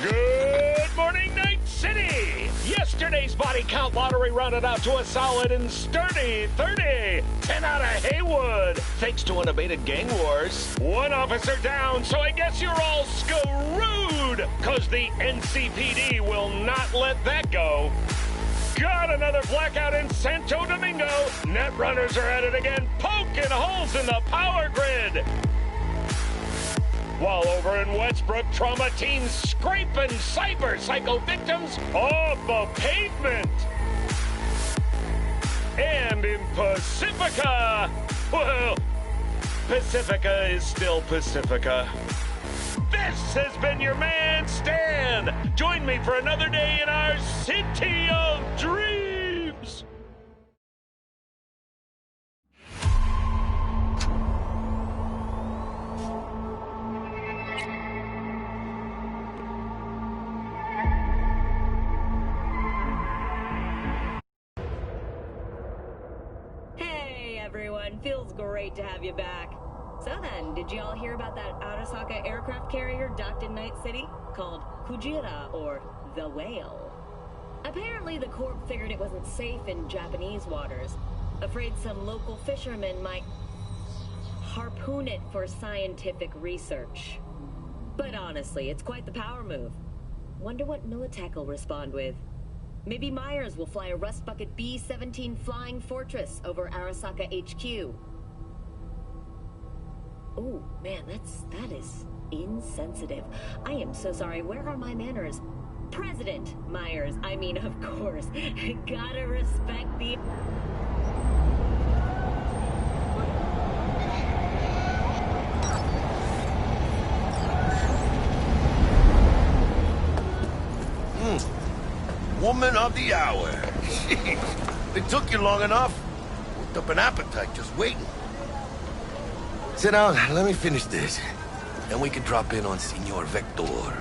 Good morning, Night City! Yesterday's body count lottery rounded out to a solid and sturdy 30. 10 out of Haywood, thanks to unabated gang wars. One officer down, so I guess you're all screwed, cause the NCPD will not let that go. Got another blackout in Santo Domingo. Net runners are at it again, poking holes in the power grid. While over in Westbrook, trauma teams scraping cyber psycho victims off the pavement. And in Pacifica, well, Pacifica is still Pacifica. This has been your man, Stan. Join me for another day in our City of Dreams. Everyone, feels great to have you back. So then, did you all hear about that Arasaka aircraft carrier docked in Night City? Called Kujira, or the Whale. Apparently the Corp figured it wasn't safe in Japanese waters. Afraid some local fishermen might harpoon it for scientific research. But honestly, it's quite the power move. Wonder what Militech will respond with. Maybe Myers will fly a Rust Bucket B-17 Flying Fortress over Arasaka HQ. Oh, man, that is insensitive. I am so sorry. Where are my manners? President Myers, I mean, of course. Gotta respect the... Woman of the hour. Jeez. It took you long enough. Worked up an appetite just waiting. Sit down, let me finish this. Then we can drop in on Senor Vector.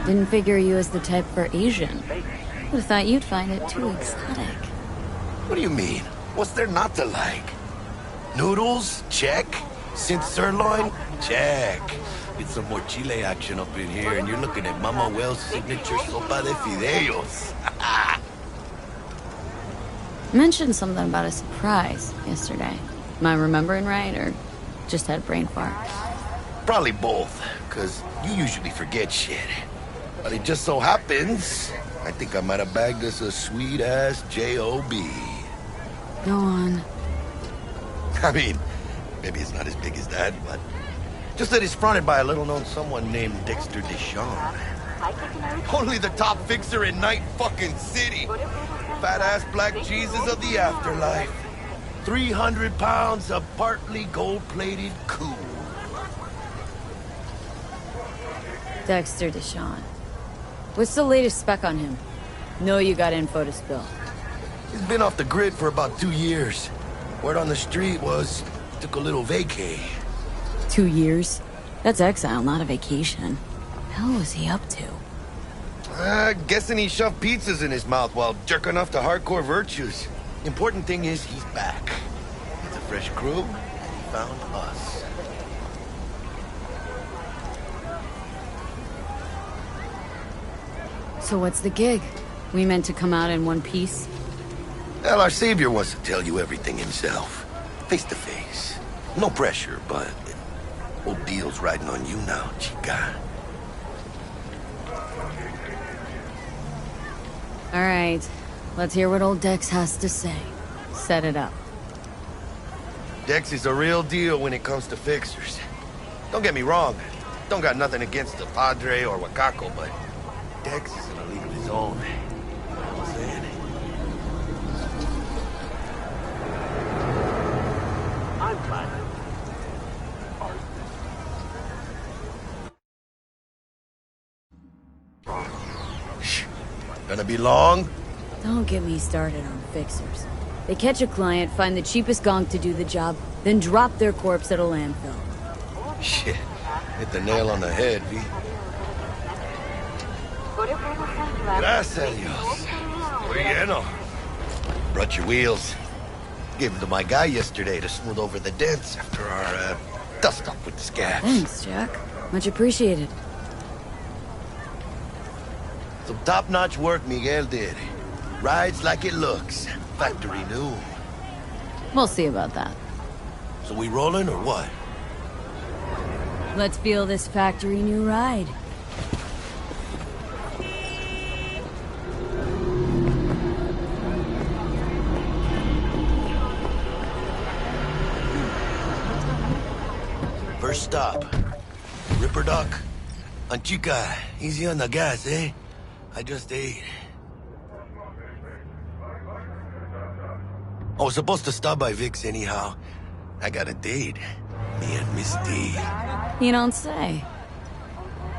Didn't figure you as the type for Asian. Would've thought you'd find it too exotic. What do you mean? What's there not to like? Noodles? Check. Synth sirloin? Check. Get some more Chile action up in here, and you're looking at Mama Wells' signature sopa de fideos. Mentioned something about a surprise yesterday. Am I remembering right, or just had a brain fart? Probably both, because you usually forget shit. But it just so happens, I think I might have bagged us a sweet-ass J.O.B. Go on. I mean, maybe it's not as big as that, but... just that it's fronted by a little-known someone named Dexter Deshawn. Only the top fixer in Night fucking City. Fat-ass black Jesus of the afterlife. 300 pounds of partly gold-plated cool. Dexter Deshawn. What's the latest spec on him? Know you got info to spill. He's been off the grid for about 2 years. Word on the street was, took a little vacay. 2 years? That's exile, not a vacation. Hell was he up to? Guessing he shoved pizzas in his mouth while jerking off to hardcore virtues. Important thing is he's back. It's a fresh crew, and he found us. So what's the gig? We meant to come out in one piece? Well, our savior wants to tell you everything himself. Face to face. No pressure, but... whole deal's riding on you now, chica. All right. Let's hear what old Dex has to say. Set it up. Dex is a real deal when it comes to fixers. Don't get me wrong. Don't got nothing against the Padre or Wakako, but Dex is in a league of his own. You know what I'm saying? I'm glad. Gonna be long? Don't get me started on fixers. They catch a client, find the cheapest gonk to do the job, then drop their corpse at a landfill. Shit. Hit the nail on the head, V. Gracias, Dios. Muy bueno. Brought your wheels. Gave them to my guy yesterday to smooth over the dents after our, dust-up with the scabs. Thanks, Jack. Much appreciated. Some top-notch work Miguel did. Rides like it looks. Factory new. We'll see about that. So we rolling or what? Let's feel this factory new ride. First stop. Ripper Dock. Anchica, easy on the gas, eh? I just ate. I was supposed to stop by Vic's anyhow. I got a date. Me and Miss D. You don't say.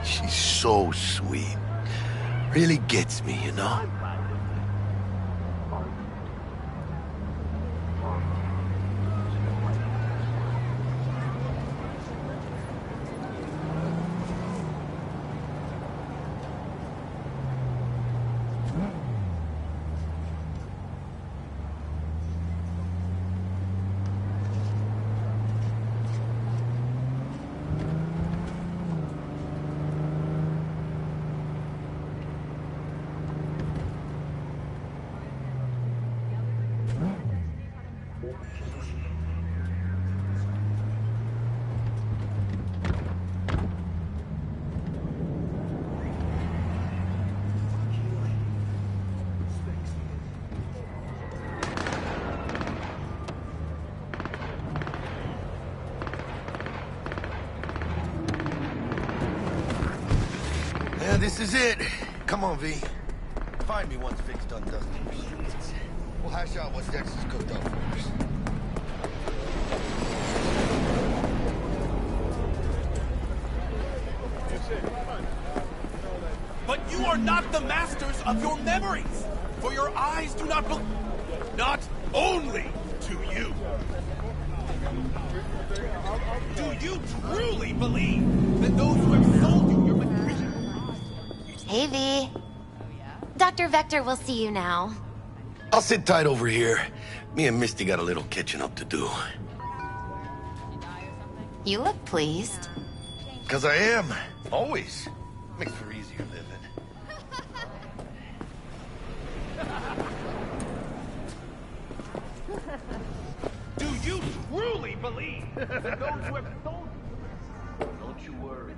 She's so sweet. Really gets me, you know? Yeah, this is it. Come on, V. Find me once Vic's done dusting your streets. We'll hash out what Dex has cooked up for us. But you are not the masters of your memories, for your eyes do not believe. Not only to you. Do you truly believe that those who have sold you your material... Hey, V. Dr. Vector will see you now. I'll sit tight over here. Me and Misty got a little catching up to do. You look pleased. 'Cause I am. Always. Makes for easier living. Do you truly believe that those who have sold you... Don't you worry.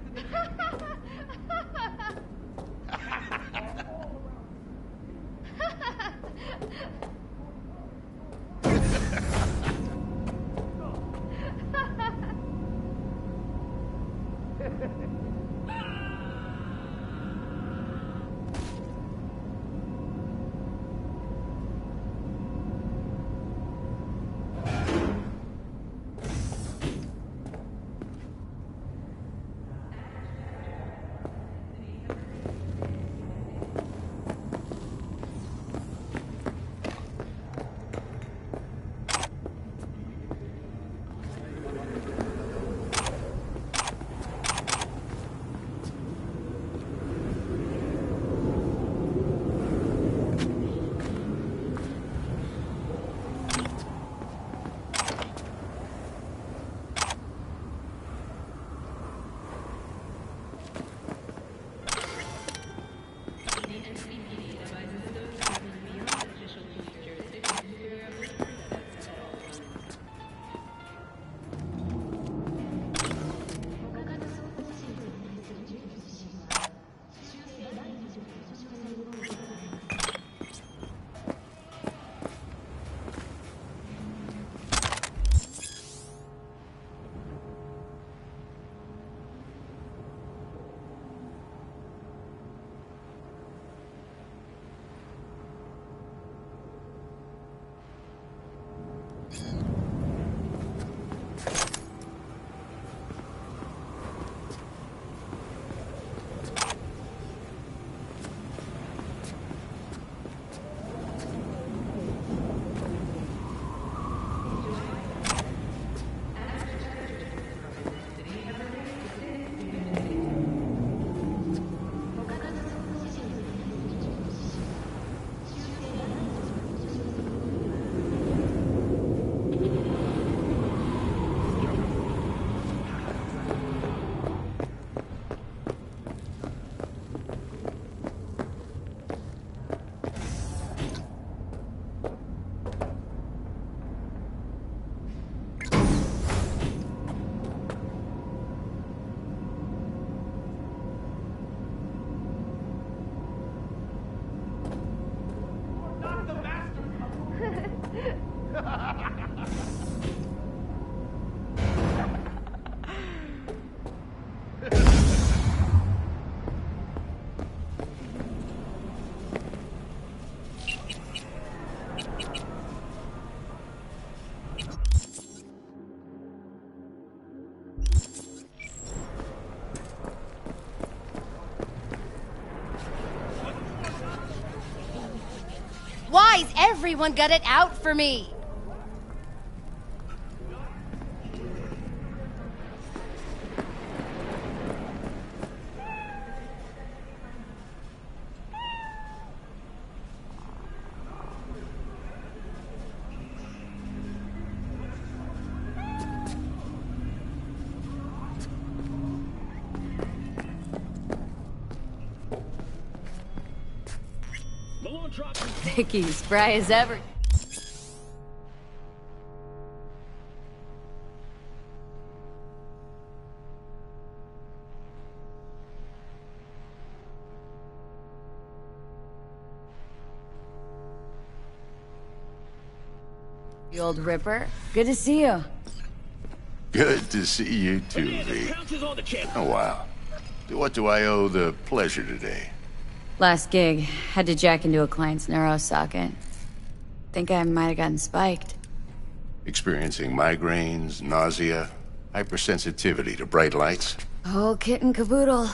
Everyone got it out for me. Vicky, spry as ever. The old Ripper. Good to see you. Good to see you too, V. Oh, wow. What do I owe the pleasure today? Last gig, had to jack into a client's neuro socket. Think I might have gotten spiked. Experiencing migraines, nausea, hypersensitivity to bright lights? Oh, kit and caboodle.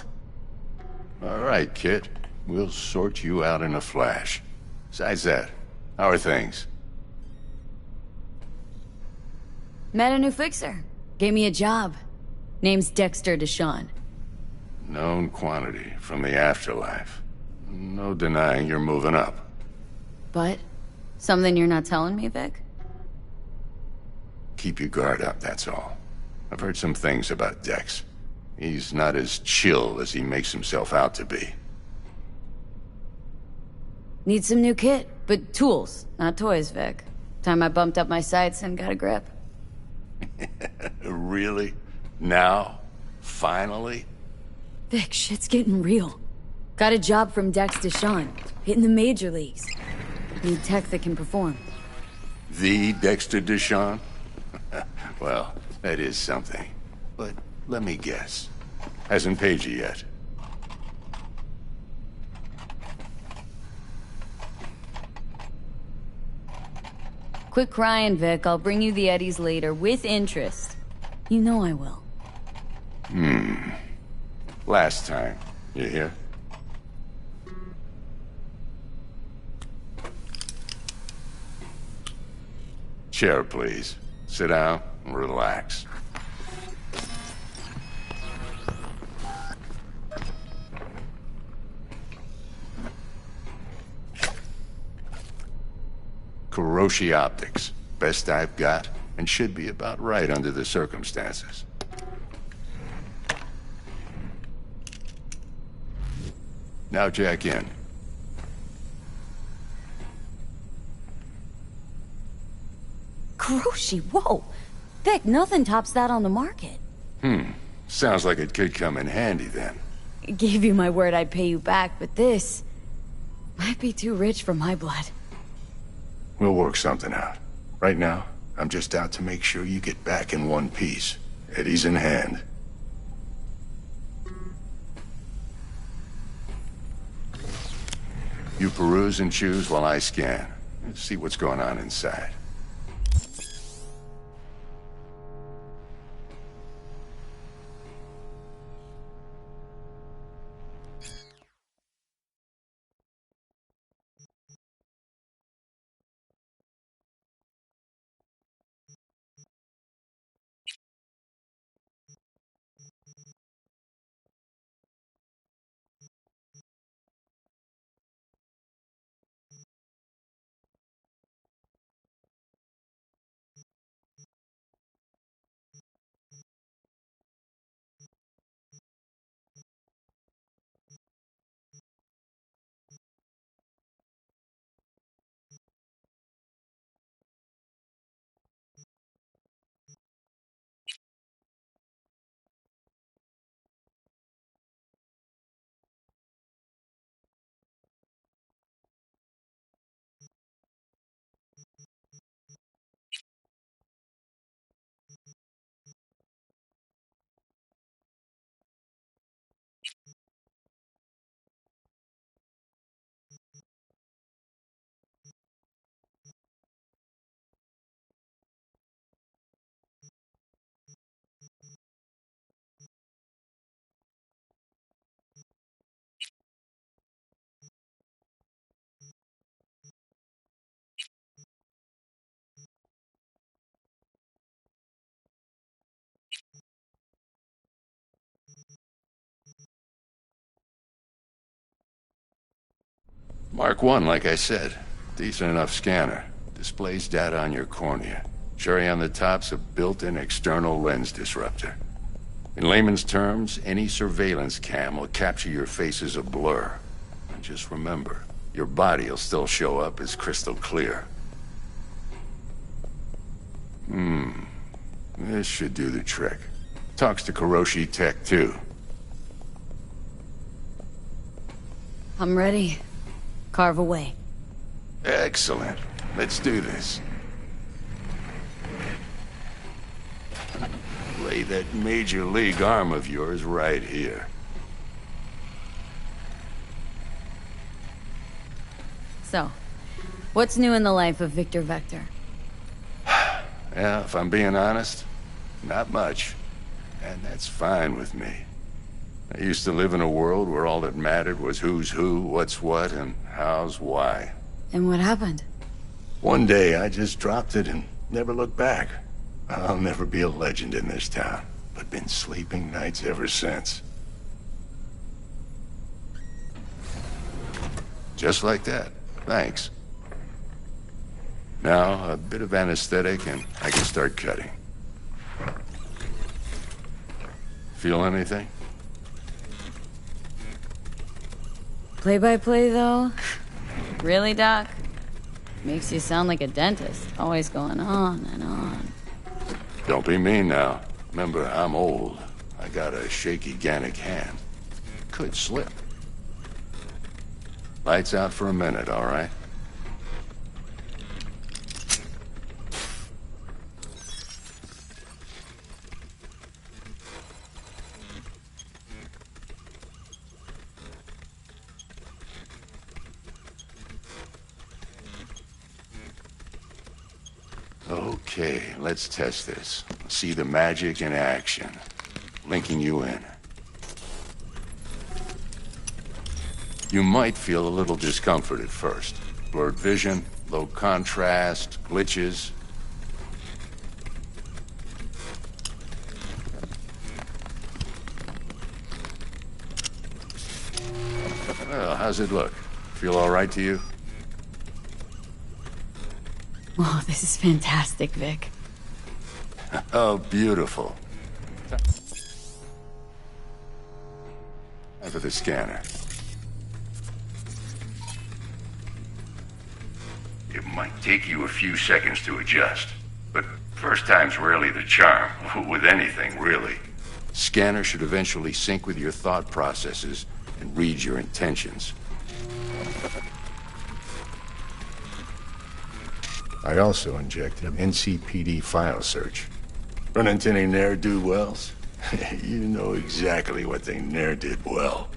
All right, Kit. We'll sort you out in a flash. Besides that, how are things? Met a new fixer. Gave me a job. Name's Dexter Deshawn. Known quantity from the afterlife. No denying you're moving up. But? Something you're not telling me, Vic? Keep your guard up, that's all. I've heard some things about Dex. He's not as chill as he makes himself out to be. Need some new kit, but tools, not toys, Vic. Time I bumped up my sights and got a grip. Really? Now? Finally? Vic, shit's getting real. Got a job from Dex Deshawn, hitting the major leagues. Need tech that can perform. The Dexter Deshawn? Well, that is something. But let me guess. Hasn't paid you yet. Quit crying, Vic. I'll bring you the eddies later, with interest. You know I will. Last time. You hear? Chair, please. Sit down and relax. Kuroshi Optics. Best I've got, and should be about right under the circumstances. Now jack in. Kuroshi, whoa! Vic, nothing tops that on the market. Sounds like it could come in handy then. Gave you my word I'd pay you back, but this might be too rich for my blood. We'll work something out. Right now, I'm just out to make sure you get back in one piece. Eddie's in hand. You peruse and choose while I scan. See what's going on inside. Mark 1, like I said. Decent enough scanner. Displays data on your cornea. Cherry on the top's a built-in external lens disruptor. In layman's terms, any surveillance cam will capture your face as a blur. And just remember, your body will still show up as crystal clear. This should do the trick. Talks to Kuroshi Tech, too. I'm ready. Carve away. Excellent. Let's do this. Lay that major league arm of yours right here. So, what's new in the life of Victor Vector? Yeah, if I'm being honest, not much. And that's fine with me. I used to live in a world where all that mattered was who's who, what's what, and how's why. And what happened? One day, I just dropped it and never looked back. I'll never be a legend in this town, but been sleeping nights ever since. Just like that. Thanks. Now, a bit of anesthetic and I can start cutting. Feel anything? Play-by-play, though? Really, Doc? Makes you sound like a dentist, always going on and on. Don't be mean now. Remember, I'm old. I got a shaky Gannic hand. Could slip. Lights out for a minute, all right? Okay, let's test this. See the magic in action. Linking you in. You might feel a little discomfort at first. Blurred vision, low contrast, glitches. Well, how's it look? Feel all right to you? Oh, this is fantastic, Vic. Oh, beautiful. Time for the scanner. It might take you a few seconds to adjust, but first time's rarely the charm, with anything, really. Scanner should eventually sync with your thought processes and read your intentions. I also injected NCPD file search. Run into any ne'er-do-wells? You know exactly what they ne'er did well.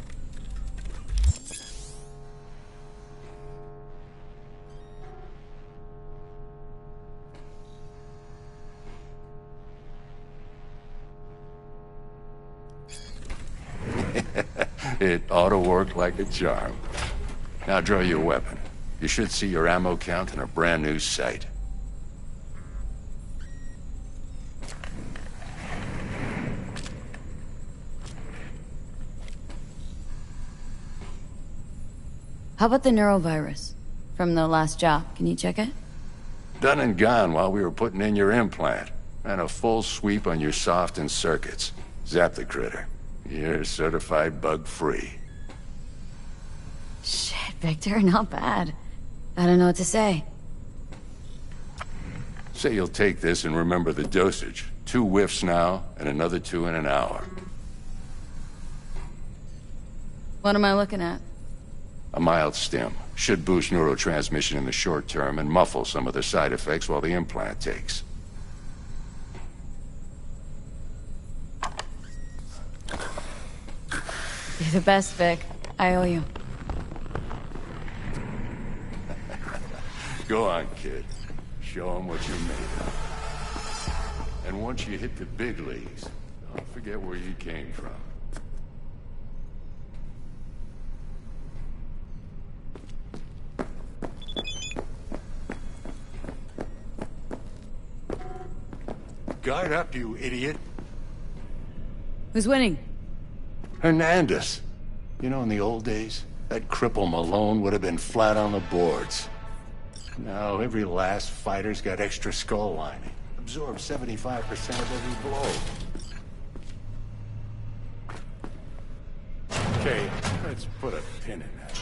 It ought to work like a charm. Now draw your weapon. You should see your ammo count in a brand new sight. How about the neurovirus? From the last job, can you check it? Done and gone while we were putting in your implant. And a full sweep on your soft and circuits. Zap the critter. You're certified bug-free. Shit, Victor, not bad. I don't know what to say. Say you'll take this and remember the dosage. 2 whiffs now, and another 2 in an hour. What am I looking at? A mild stim. Should boost neurotransmission in the short term and muffle some of the side effects while the implant takes. You're the best, Vic. I owe you. Go on, kid. Show them what you're made of. And once you hit the big leagues, don't forget where you came from. Guard up, you idiot. Who's winning? Hernandez. You know, in the old days, that cripple Malone would have been flat on the boards. Now every last fighter's got extra skull lining. Absorbs 75% of every blow. Okay, let's put a pin in that.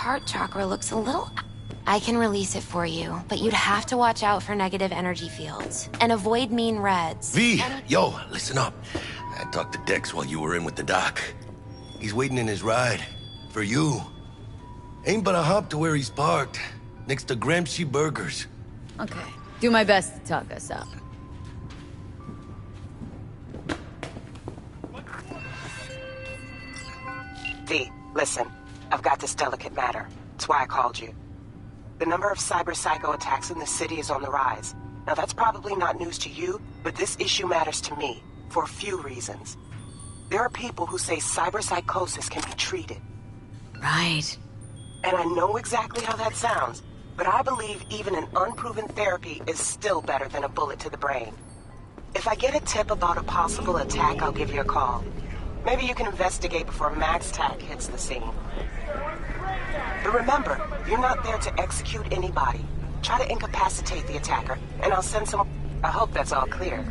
Heart chakra looks a little... I can release it for you, but you'd have to watch out for negative energy fields. And avoid mean reds. V, yo, listen up. I talked to Dex while you were in with the doc. He's waiting in his ride. For you. Ain't but a hop to where he's parked. Next to Gramsci Burgers. Okay. Do my best to talk us up. V, listen. I've got this delicate matter. That's why I called you. The number of cyber-psycho attacks in the city is on the rise. Now that's probably not news to you, but this issue matters to me, for a few reasons. There are people who say cyberpsychosis can be treated. Right. And I know exactly how that sounds, but I believe even an unproven therapy is still better than a bullet to the brain. If I get a tip about a possible attack, I'll give you a call. Maybe you can investigate before Max Tack hits the scene. But remember, you're not there to execute anybody. Try to incapacitate the attacker, and I'll send some... I hope that's all clear.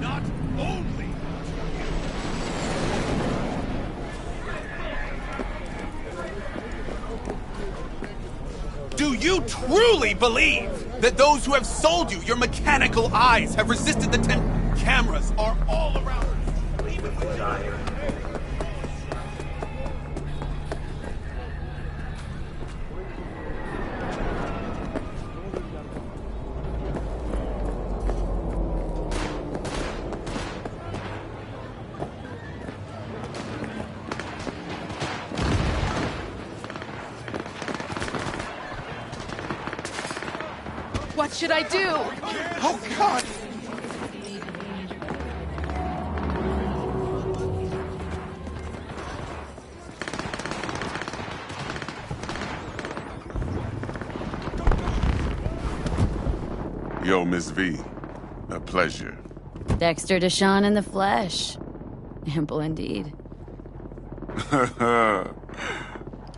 Not only... Do you truly believe that those who have sold you your mechanical eyes have resisted the cameras are all around us, even with What should I do? Oh, God! Yo, Miss V. A pleasure. Dexter Deshawn in the flesh. Ample indeed.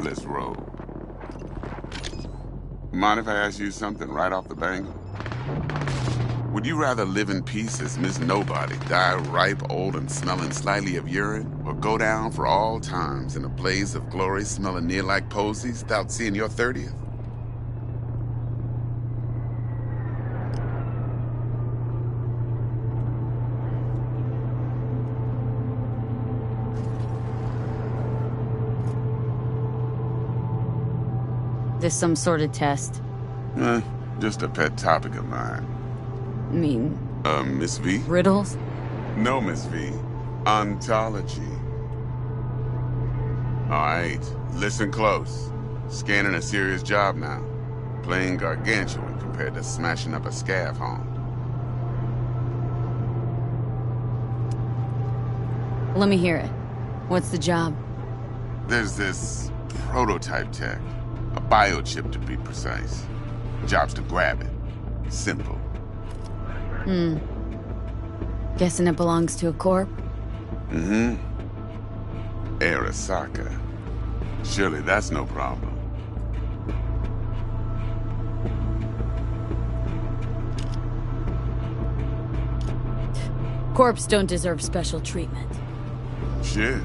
Let's roll. Mind if I ask you something right off the bang? Would you rather live in peace as Miss Nobody, die ripe, old, and smelling slightly of urine, or go down for all times in a blaze of glory smelling near like posies without seeing your 30th? This some sort of test? Just a pet topic of mine. I mean... Miss V? riddles? No, Miss V. Ontology. Alright, listen close. Scanning a serious job now. Playing gargantuan compared to smashing up a scav home. Let me hear it. What's the job? There's this prototype tech. A biochip, to be precise. Job's to grab it. Simple. Guessing it belongs to a corp? Mm-hmm. Arasaka. Surely that's no problem. Corps don't deserve special treatment. Shit,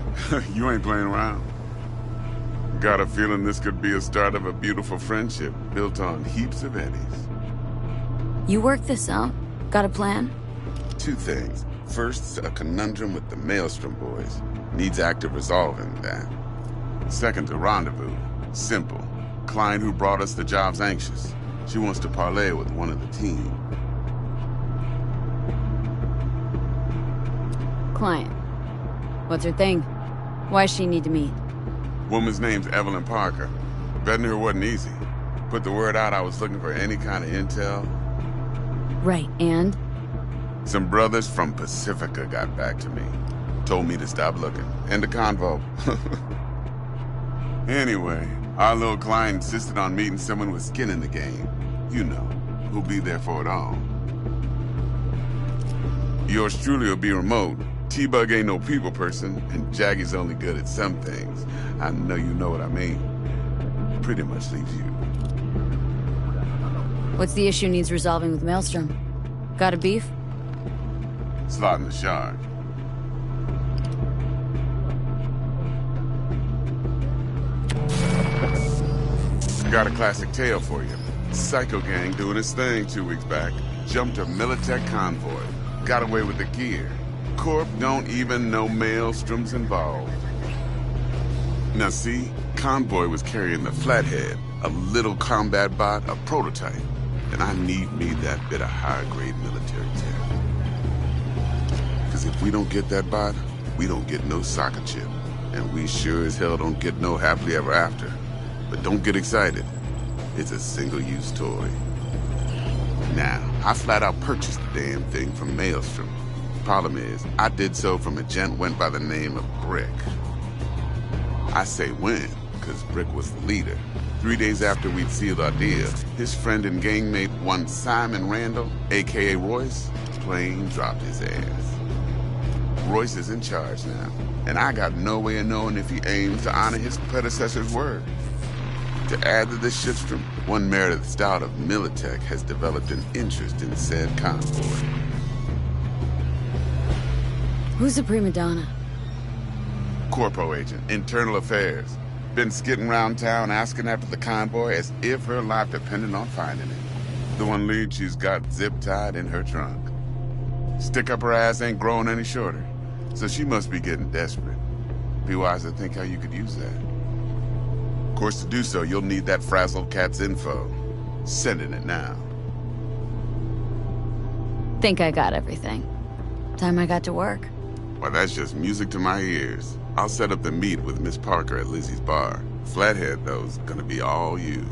you ain't playing around. Got a feeling this could be a start of a beautiful friendship built on heaps of eddies. You work this out? Got a plan? Two things. First, a conundrum with the Maelstrom boys. Needs active resolving that. Second, a rendezvous. Simple. Client who brought us the job's anxious. She wants to parlay with one of the team. Client. What's her thing? Why does she need to meet? Woman's name's Evelyn Parker. Betting her wasn't easy. Put the word out I was looking for any kind of intel. Right, and? Some brothers from Pacifica got back to me. Told me to stop looking. End of convo. Anyway, our little client insisted on meeting someone with skin in the game. You know, who'll be there for it all. Yours truly will be remote. T-Bug ain't no people person, and Jaggy's only good at some things. I know you know what I mean. Pretty much leaves you. What's the issue needs resolving with Maelstrom? Got a beef? Slot in the shard. Got a classic tale for you. Psycho gang doing its thing 2 weeks back. Jumped a Militech convoy. Got away with the gear. Corp don't even know Maelstrom's involved. Now see, Convoy was carrying the Flathead, a little combat bot, a prototype. And I need me that bit of high-grade military tech. Because if we don't get that bot, we don't get no soccer chip. And we sure as hell don't get no happily ever after. But don't get excited. It's a single-use toy. Now, I flat out purchased the damn thing from Maelstrom. Problem is, I did so from a gent went by the name of Brick. I say when, because Brick was the leader. 3 days after we'd sealed our deal, his friend and gangmate, one Simon Randall, a.k.a. Royce, plain dropped his ass. Royce is in charge now, and I got no way of knowing if he aims to honor his predecessor's word. To add to this shitstorm, one Meredith Stout of Militech has developed an interest in said convoy. Who's the prima donna? Corpo agent, internal affairs. Been skidding around town asking after the convoy as if her life depended on finding it. The one lead she's got zip-tied in her trunk. Stick up her ass ain't growing any shorter, so she must be getting desperate. Be wise to think how you could use that. Of course, to do so, you'll need that frazzled cat's info. Sending it now. Think I got everything. Time I got to work. Well, that's just music to my ears. I'll set up the meet with Miss Parker at Lizzie's bar. Flathead, though, is gonna be all you.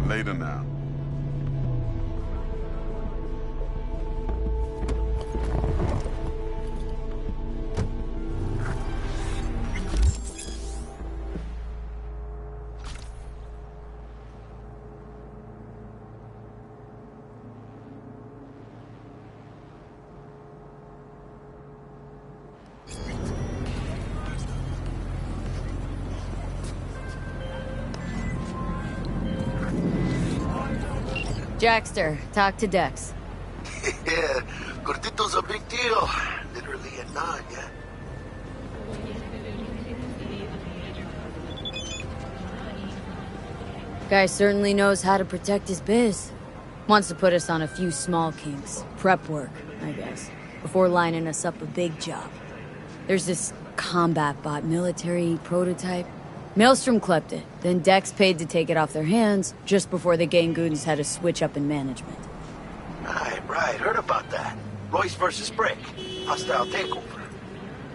Later now. Jackster, talk to Dex. Yeah, Cortito's a big deal. Literally a nod, yeah. Guy certainly knows how to protect his biz. Wants to put us on a few small kinks. Prep work, I guess. Before lining us up a big job. There's this combat bot military prototype. Maelstrom clept it, then Dex paid to take it off their hands just before the Gangoons had a switch up in management. Right, heard about that. Royce versus Brick. Hostile takeover.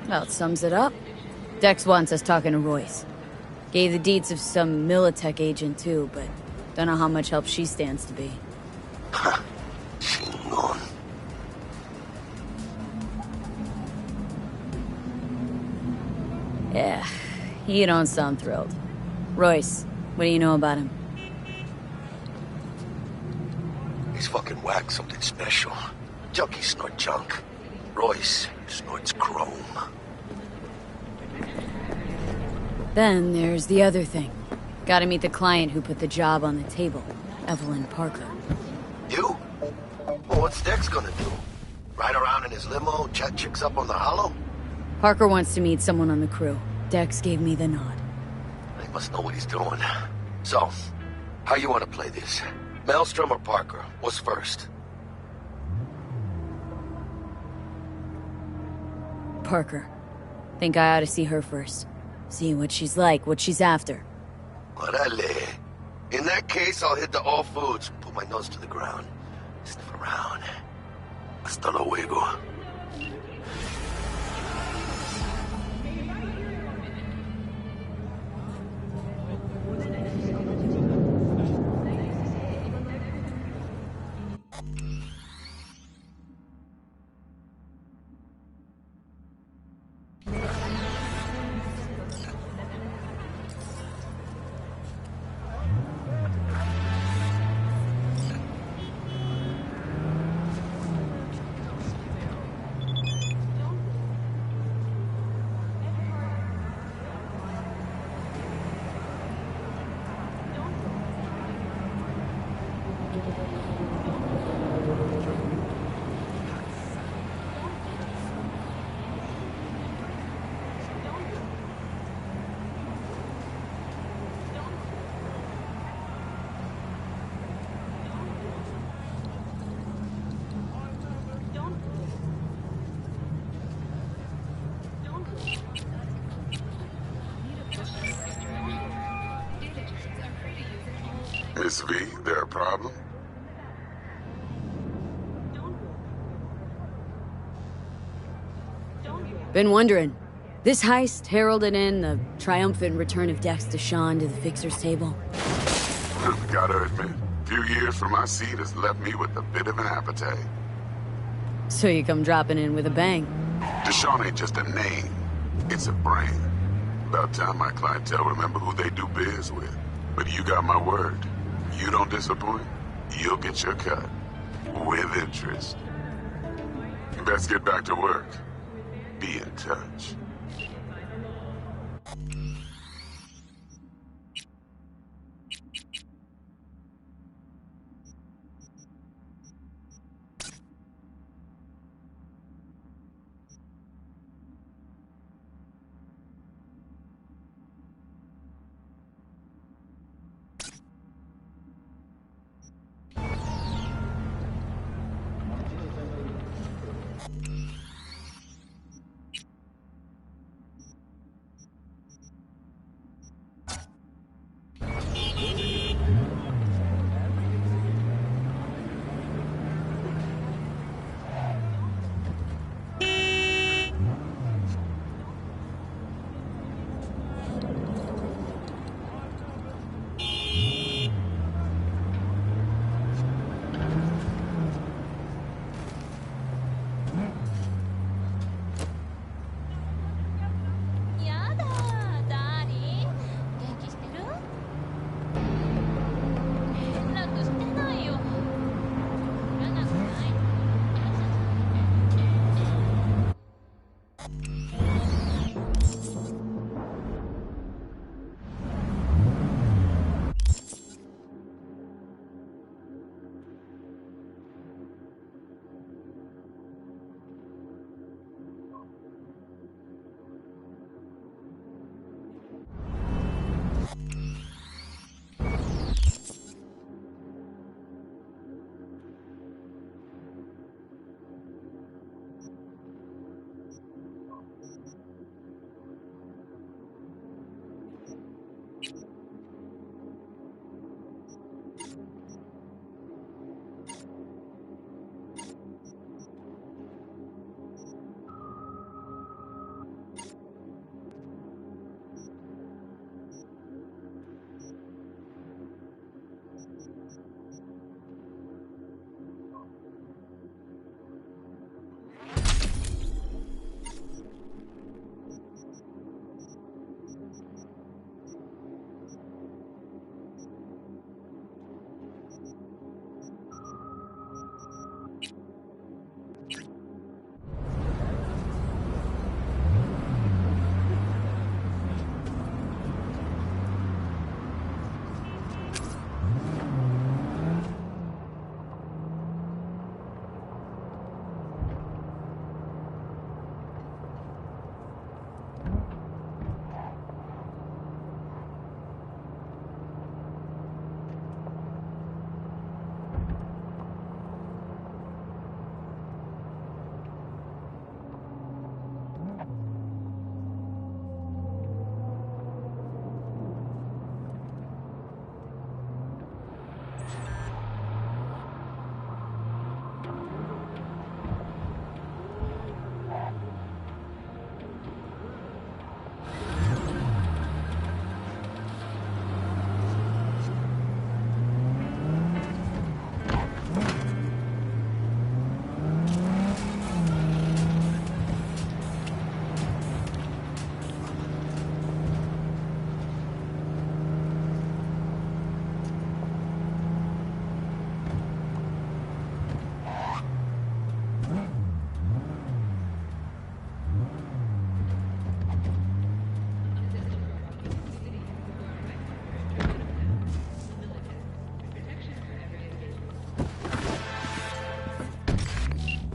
Well, it sums it up. Dex wants us talking to Royce. Gave the deets of some Militech agent too, but don't know how much help she stands to be. Ha, chingon. Yeah. You don't sound thrilled. Royce, what do you know about him? He's fucking whack, something special. Junkies snort junk. Royce snorts chrome. Then there's the other thing. Gotta meet the client who put the job on the table, Evelyn Parker. You? Well, what's Dex gonna do? Ride around in his limo, chat chicks up on the hollow? Parker wants to meet someone on the crew. Dex gave me the nod. He must know what he's doing. So, how you want to play this? Maelstrom or Parker? What's first? Parker. Think I ought to see her first. See what she's like, what she's after. Orale. In that case, I'll hit the all foods, put my nose to the ground. Sniff around. Hasta luego. Miss V, there a problem? Been wondering. This heist heralded in the triumphant return of Dex Deshawn to the Fixer's table. Gotta admit, few years from my seat has left me with a bit of an appetite. So you come dropping in with a bang. Deshawn ain't just a name, it's a brand. About time my clientele remember who they do biz with. But you got my word. You don't disappoint, you'll get your cut. With interest. Best get back to work. Be in touch.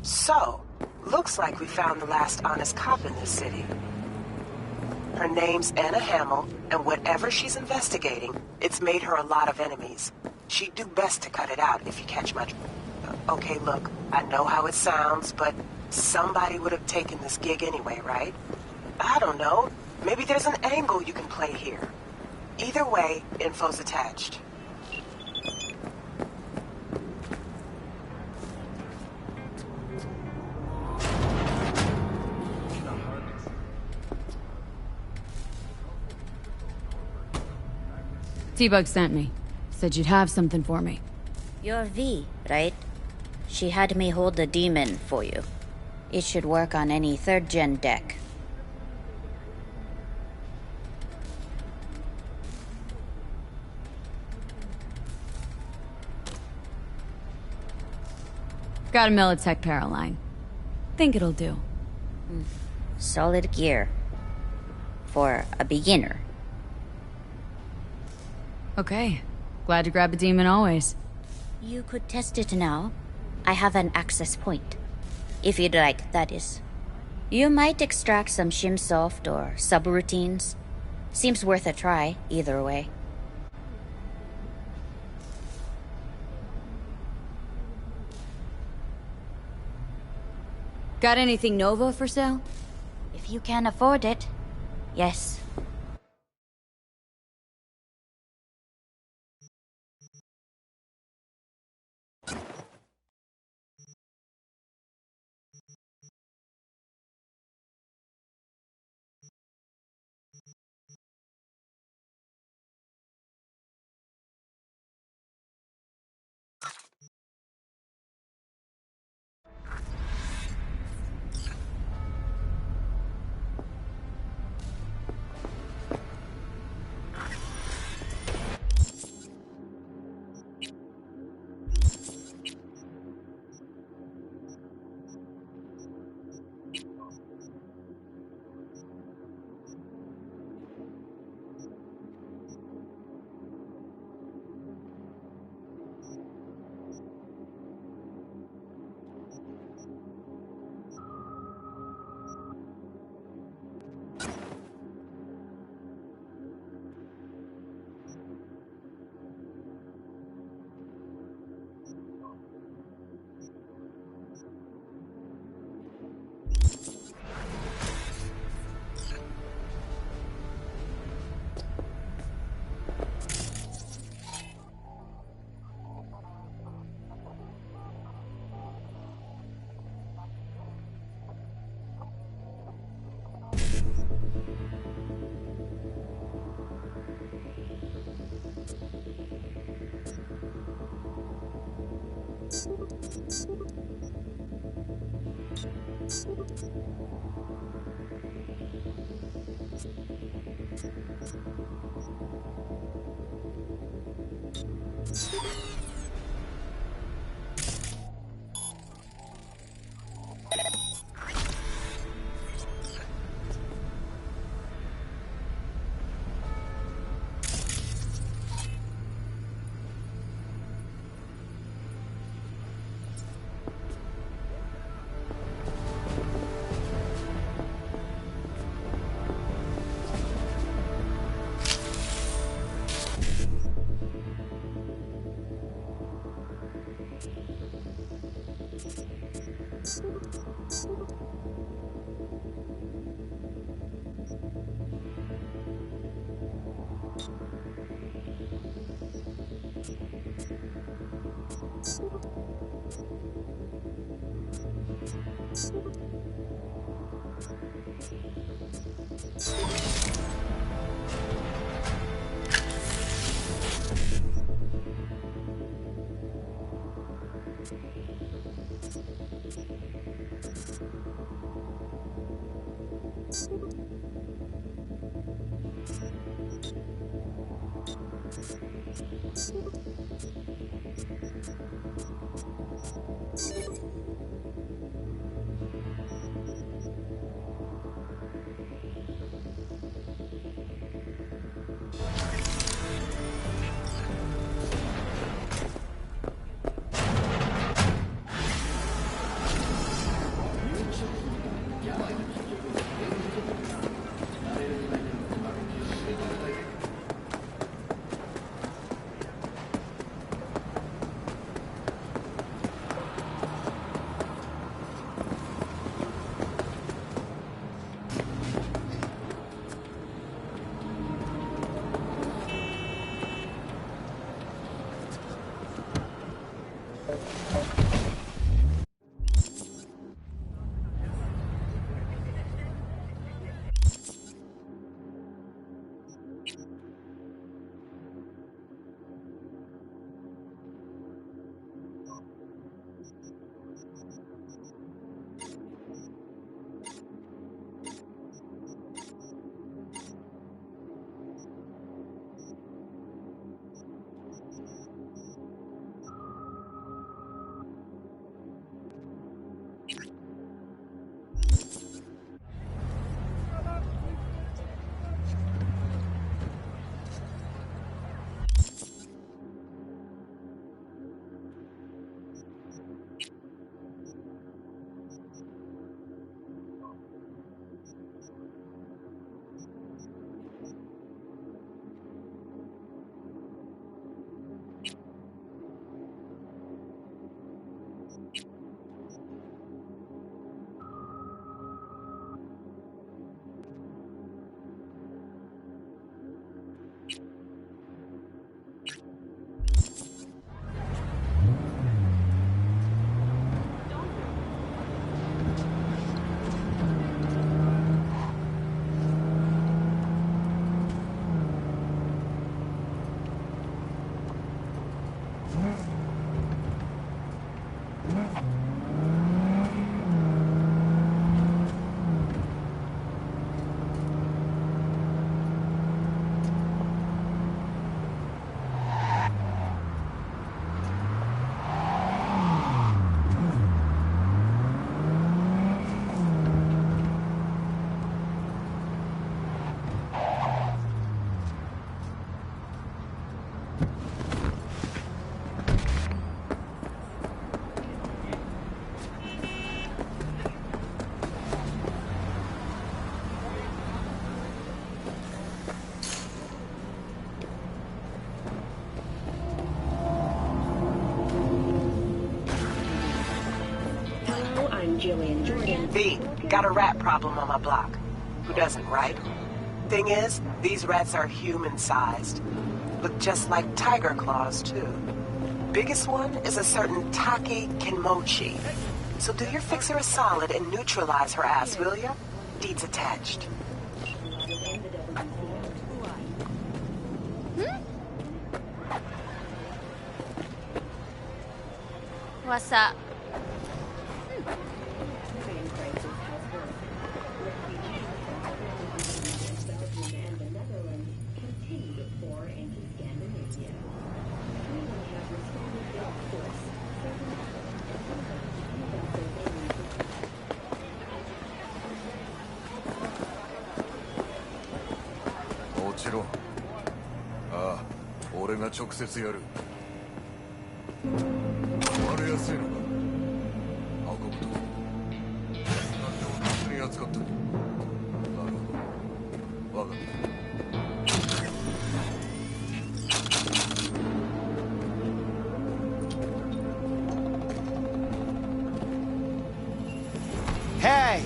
So, looks like we found the last honest cop in this city. Her name's Anna Hamill, and whatever she's investigating, it's made her a lot of enemies. She'd do best to cut it out if you catch my... Okay, look, I know how it sounds, but somebody would have taken this gig anyway, right? I don't know. Maybe there's an angle you can play here. Either way, info's attached. T-Bug sent me. Said you'd have something for me. You're V, right? She had me hold the demon for you. It should work on any 3rd gen deck. Got a Militech Paraline. Think it'll do. Solid gear. For a beginner. Okay. Glad to grab a demon always. You could test it now. I have an access point. If you'd like, that is. You might extract some shimsoft or subroutines. Seems worth a try, either way. Got anything Nova for sale? If you can afford it, yes. Jillian Jordan. V, got a rat problem on my block. Who doesn't, right? Thing is, these rats are human-sized. Look just like tiger claws, too. Biggest one is a certain Taki Kenmochi. So do your fixer a solid and neutralize her ass, will ya? Deeds attached. What's up? Ah, 俺が直接やる。壊れやすいのか。運ぶと。なんでも普通に扱ってる。なるほど。わかった。Hey!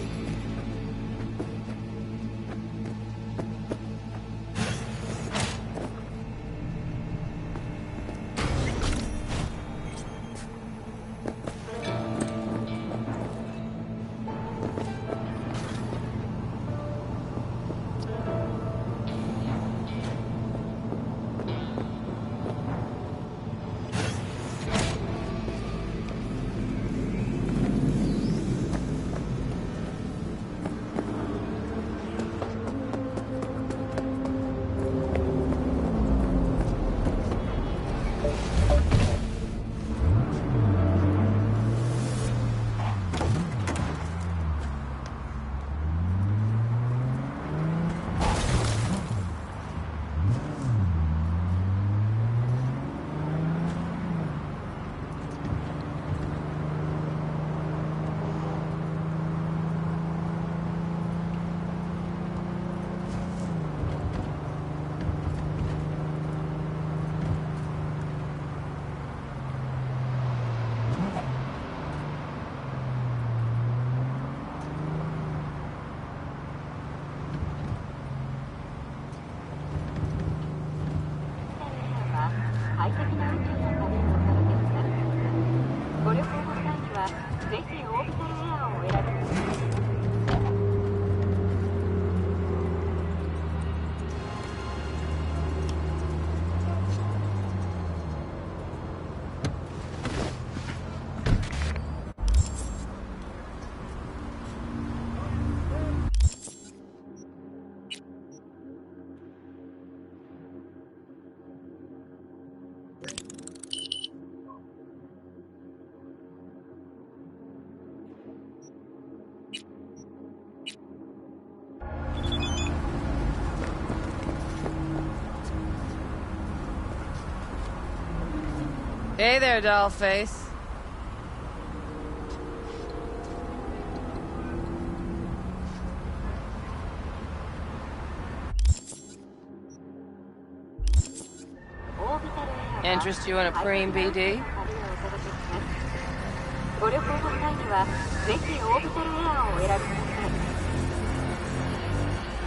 Hey there, dollface. Interest you in a preem, BD?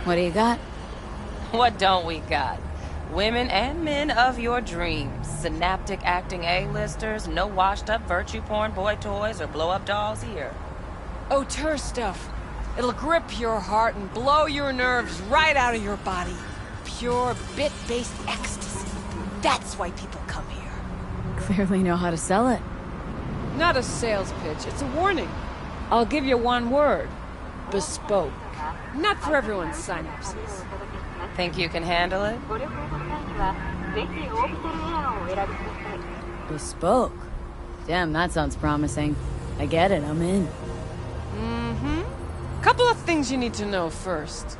What do you got? What don't we got? Women and men of your dreams. Synaptic acting A-listers, no washed-up virtue porn boy toys or blow-up dolls here. Auteur stuff. It'll grip your heart and blow your nerves right out of your body. Pure bit-based ecstasy. That's why people come here. Clearly know how to sell it. Not a sales pitch, it's a warning. I'll give you one word. Bespoke. Not for everyone's synapses. Think you can handle it? Bespoke? Damn, that sounds promising. I get it, I'm in. Couple of things you need to know first.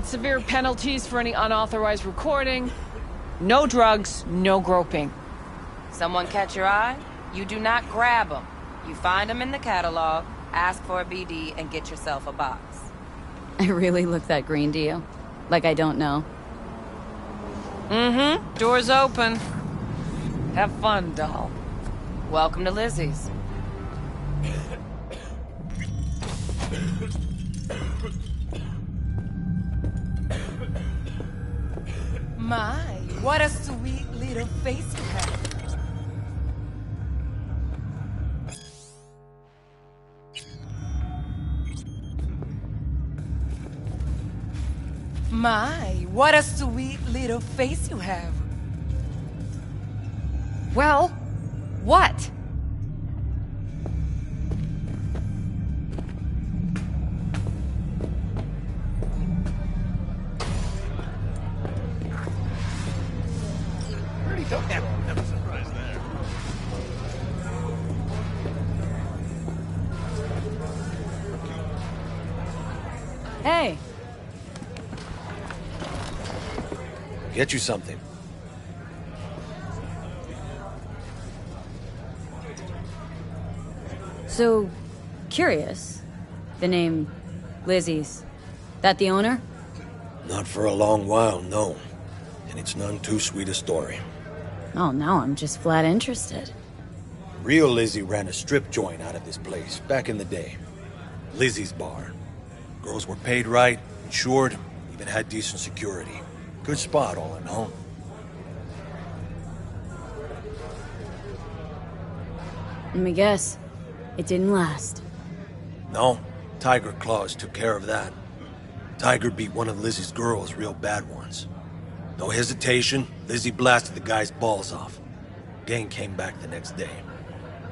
Severe penalties for any unauthorized recording. No drugs, no groping. Someone catch your eye? You do not grab them. You find them in the catalog, ask for a BD, and get yourself a box. I really look that green to you? Like I don't know? Door's open. Have fun, doll. Welcome to Lizzie's. My, what a sweet little face you have. My, what a sweet little face you have. Well, what? Never surprised there. Hey, Get you something. so curious. The name Lizzie's. That the owner? Not for a long while, no. And it's none too sweet a story. Oh, now I'm just flat interested. Real Lizzie ran a strip joint out of this place back in the day. Lizzie's Bar. Girls were paid right, insured, even had decent security. Good spot, all in all. Let me guess. It didn't last. No, Tiger Claws took care of that. Tiger beat one of Lizzie's girls real bad once. No hesitation, Lizzie blasted the guy's balls off. Gang came back the next day.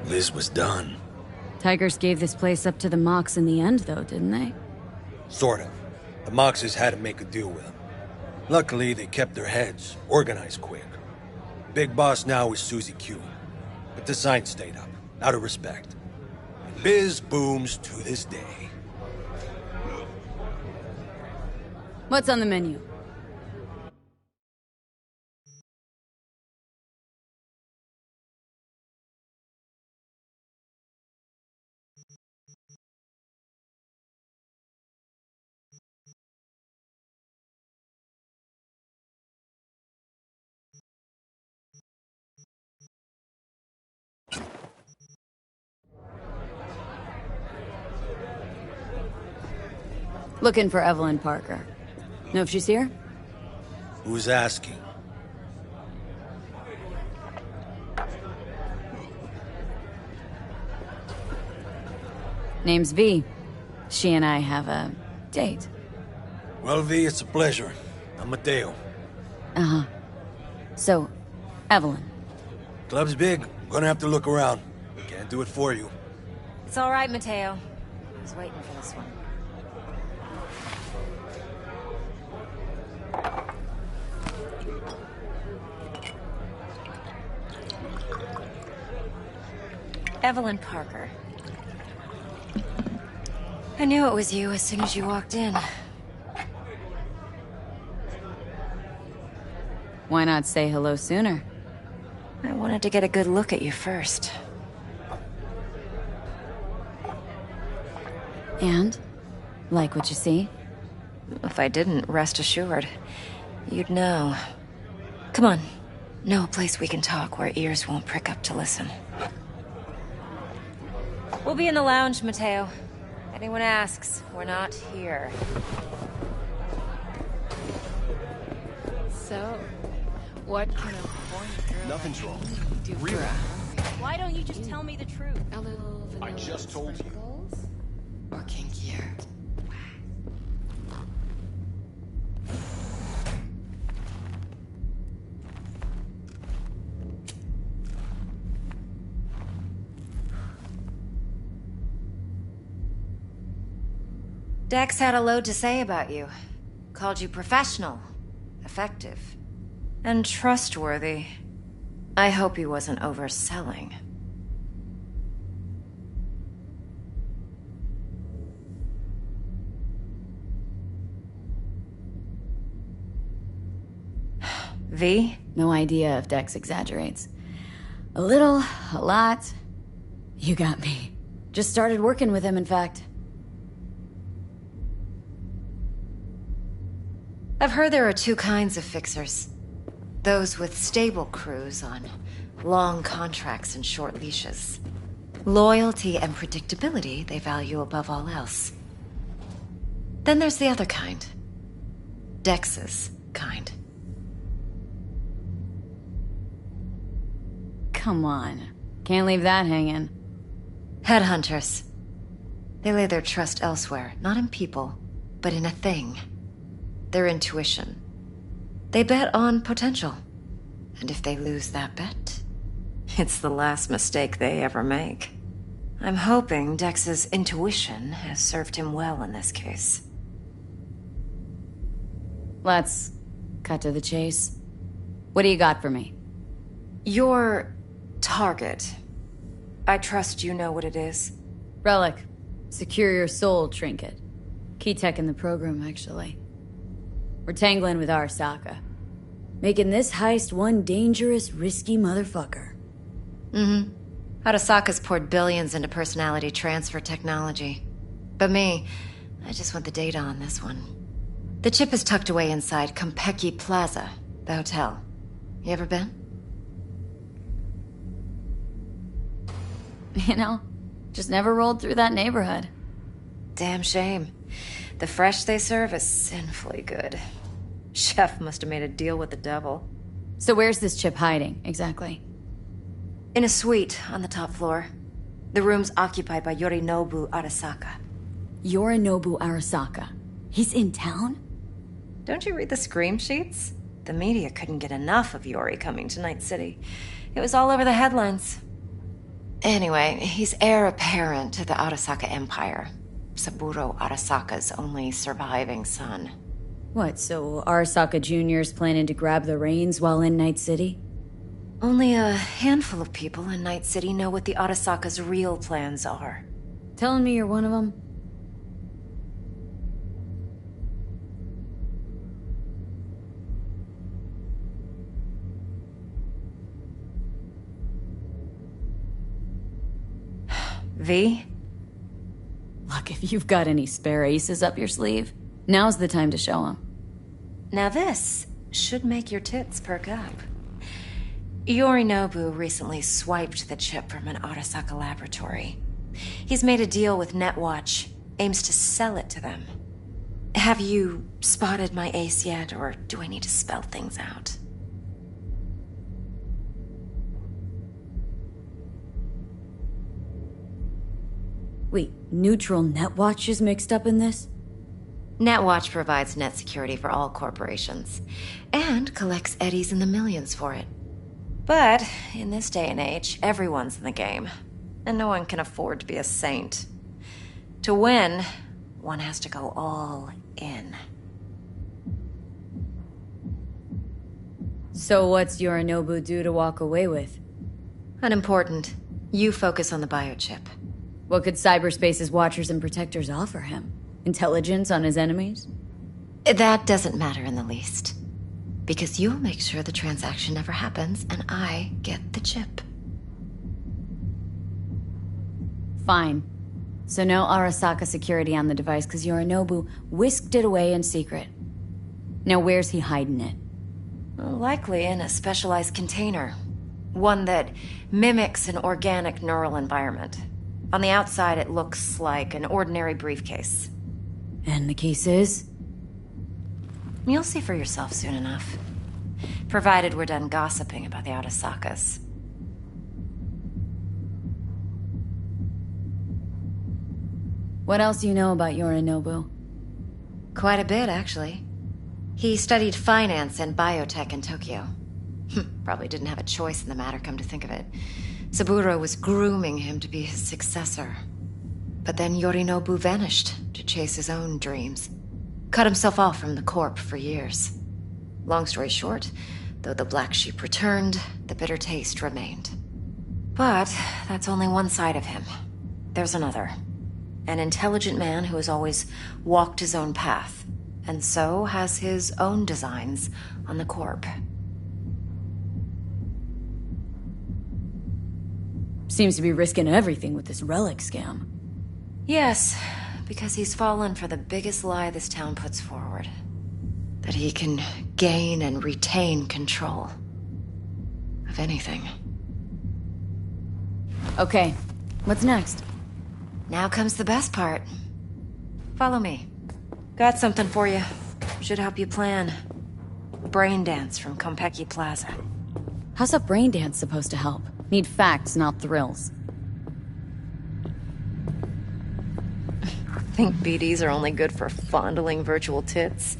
Liz was done. Tigers gave this place up to the Mox in the end, though, didn't they? Sort of. The Moxes had to make a deal with them. Luckily, they kept their heads, organized quick. Big boss now is Susie Q. But the sign stayed up, out of respect. And biz booms to this day. What's on the menu? Looking for Evelyn Parker. Know if she's here? Who's asking? Name's V. She and I have a date. Well, V, it's a pleasure. I'm Mateo. Uh-huh. So, Evelyn. Club's big. Gonna have to look around. Can't do it for you. It's all right, Mateo. I was waiting for this one. Evelyn Parker. I knew it was you as soon as you walked in. Why not say hello sooner? I wanted to get a good look at you first. And? Like what you see? If I didn't, rest assured, you'd know. Come on. Know a place we can talk where ears won't prick up to listen. We'll be in the lounge, Mateo. Anyone asks, we're not here. So, what can a horny girl Nothing's wrong. do for Really? Why don't you just tell me the truth? a little vanilla I just told you. sprinkles? Or kinkier? Dex had a load to say about you. Called you professional, effective, and trustworthy. I hope he wasn't overselling. V? No idea if Dex exaggerates. A little, a lot. You got me. Just started working with him, in fact. I've heard there are two kinds of fixers. Those with stable crews on long contracts and short leashes. Loyalty and predictability they value above all else. Then there's the other kind. Dex's kind. Come on. Can't leave that hanging. Headhunters. They lay their trust elsewhere, not in people, but in a thing. Their intuition. They bet on potential. And if they lose that bet, it's the last mistake they ever make. I'm hoping Dex's intuition has served him well in this case. Let's cut to the chase. What do you got for me? Your target. I trust you know what it is. Relic. Secure your soul trinket. Key tech in the program, actually. We're tangling with Arasaka. Making this heist one dangerous, risky motherfucker. Mm-hmm. Arasaka's poured billions into personality transfer technology. But me, I just want the data on this one. The chip is tucked away inside Konpeki Plaza, the hotel. You ever been? You know, just never rolled through that neighborhood. Damn shame. The fresh they serve is sinfully good. Chef must have made a deal with the devil. So where's this chip hiding, exactly? In a suite on the top floor. The room's occupied by Yorinobu Arasaka. Yorinobu Arasaka? He's in town? Don't you read the scream sheets? The media couldn't get enough of Yori coming to Night City. It was all over the headlines. Anyway, he's heir apparent to the Arasaka Empire. Saburo Arasaka's only surviving son. What, so Arasaka Jr.'s planning to grab the reins while in Night City? Only a handful of people in Night City know what the Arasaka's real plans are. Telling me you're one of them? V? Look, if you've got any spare aces up your sleeve, now's the time to show them. Now this should make your tits perk up. Yorinobu recently swiped the chip from an Arasaka laboratory. He's made a deal with Netwatch, aims to sell it to them. Have you spotted my ace yet, or do I need to spell things out? Wait, neutral Netwatch is mixed up in this? Netwatch provides net security for all corporations, and collects eddies in the millions for it. But, in this day and age, everyone's in the game, and no one can afford to be a saint. To win, one has to go all in. So what's Yorinobu due to walk away with? Unimportant. You focus on the biochip. What could cyberspace's watchers and protectors offer him? Intelligence on his enemies? That doesn't matter in the least. Because you'll make sure the transaction never happens, and I get the chip. Fine. So no Arasaka security on the device, because Yorinobu whisked it away in secret. Now where's he hiding it? Likely in a specialized container. One that mimics an organic neural environment. On the outside, it looks like an ordinary briefcase. And the case is? You'll see for yourself soon enough. Provided we're done gossiping about the Arasakas. What else do you know about Yorinobu? Quite a bit, actually. He studied finance and biotech in Tokyo. Probably didn't have a choice in the matter, come to think of it. Saburo was grooming him to be his successor. But then Yorinobu vanished to chase his own dreams. Cut himself off from the Corp for years. Long story short, though the black sheep returned, the bitter taste remained. But that's only one side of him. There's another. An intelligent man who has always walked his own path, and so has his own designs on the Corp. Seems to be risking everything with this relic scam. Yes, because he's fallen for the biggest lie this town puts forward. That he can gain and retain control of anything. Okay, what's next? Now comes the best part. Follow me. Got something for you. Should help you plan. Brain dance from Konpeki Plaza. How's a brain dance supposed to help? Need facts, not thrills. Think BDs are only good for fondling virtual tits?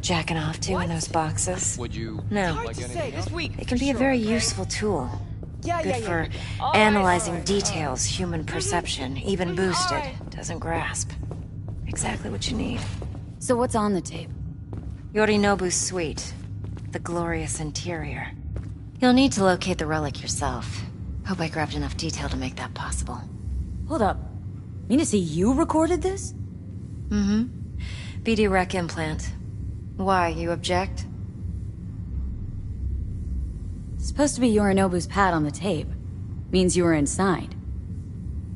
Jacking off to in those boxes? Would you No. like anything else? It can be a very useful tool. Good for analyzing details human perception, even boosted, doesn't grasp. Exactly what you need. So what's on the tape? Yorinobu's suite. The glorious interior. You'll need to locate the relic yourself. Hope I grabbed enough detail to make that possible. Hold up. Mean to say you recorded this? Mm-hmm. BD rec implant. Why, you object? It's supposed to be Yorinobu's pad on the tape. Means you were inside.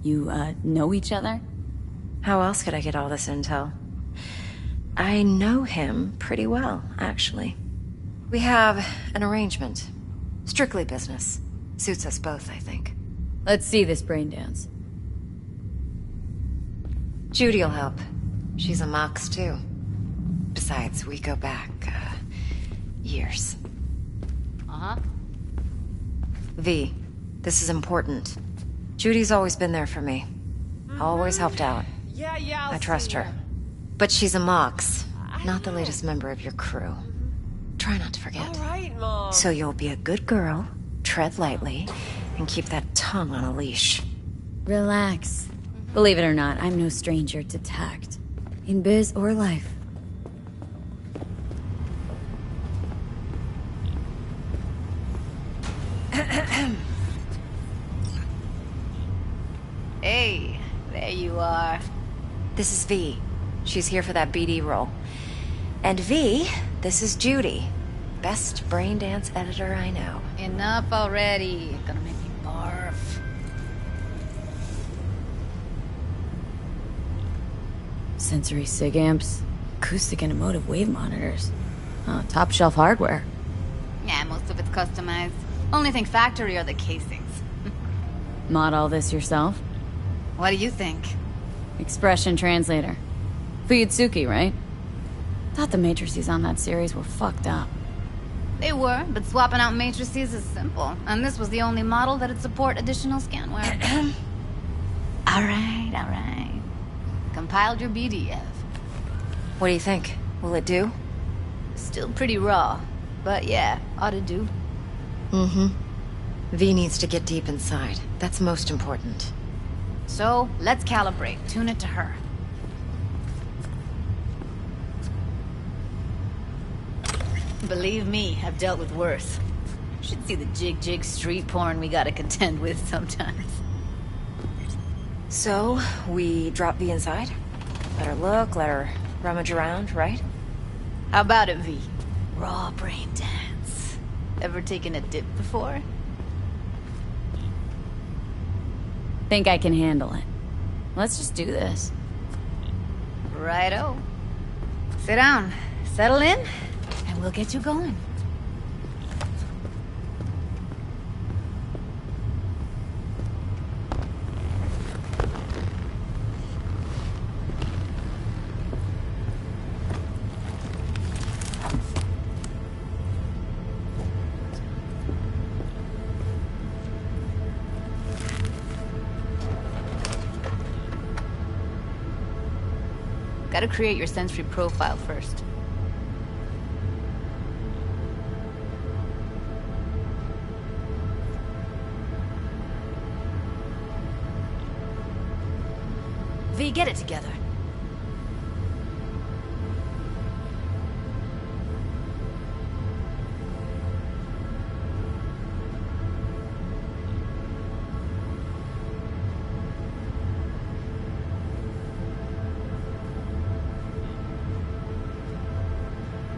You, know each other? How else could I get all this intel? I know him pretty well, actually. We have an arrangement. Strictly business. Suits us both, I think. Let's see this brain dance. Judy'll help. She's a Mox, too. Besides, we go back, years. Uh-huh. V, this is important. Judy's always been there for me. Always helped out. Yeah, I trust her. But she's a Mox, not the latest member of your crew. Try not to forget. All right, Mom. So you'll be a good girl, tread lightly, and keep that tongue on a leash. Relax. Believe it or not, I'm no stranger to tact. In biz or life. Hey, there you are. This is V. She's here for that BD role. And V, this is Judy. Best brain dance editor I know. Enough already. Gonna make me barf. Sensory sig amps, acoustic and emotive wave monitors. Top shelf hardware. Yeah, most of it's customized. Only thing factory are the casings. Mod all this yourself? What do you think? Expression translator. Fuyutsuki, right? Thought the matrices on that series were fucked up. They were, but swapping out matrices is simple. And this was the only model that'd support additional scanware. Alright. Compiled your BDF. What do you think? Will it do? Still pretty raw. But yeah, ought to do. Mm-hmm. V needs to get deep inside. That's most important. So, let's calibrate. Tune it to her. Believe me, I've dealt with worse. Should see the jig street porn we gotta contend with sometimes. So, we drop V inside? Let her look, let her rummage around, right? How about it, V? Raw brain dance. Ever taken a dip before? Think I can handle it. Let's just do this. Righto. Sit down, settle in, and we'll get you going. Gotta create your sensory profile first. V, get it together.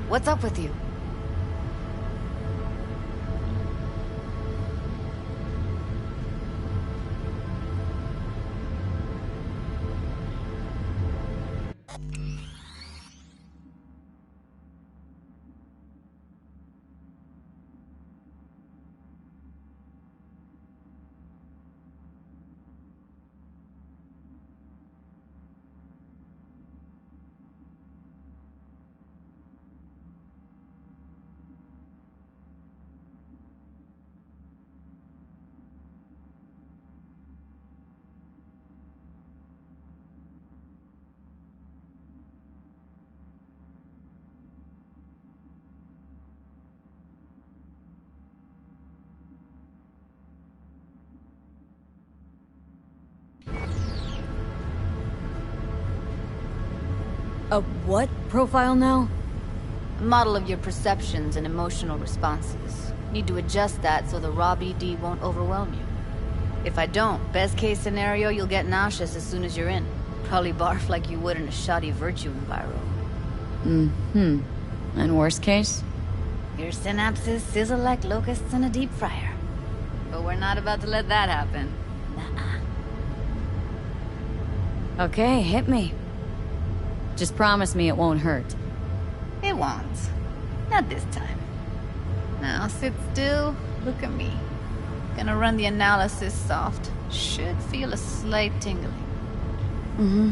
What's up with you? A what profile now? A model of your perceptions and emotional responses. Need to adjust that so the raw BD won't overwhelm you. If I don't, best case scenario, you'll get nauseous as soon as you're in. Probably barf like you would in a shoddy virtue enviro. Mm-hmm. And worst case? Your synapses sizzle like locusts in a deep fryer. But we're not about to let that happen. Nuh-uh. Okay, hit me. Just promise me it won't hurt. It won't. Not this time. Now sit still, look at me. Gonna run the analysis soft. Should feel a slight tingling. Mm-hmm.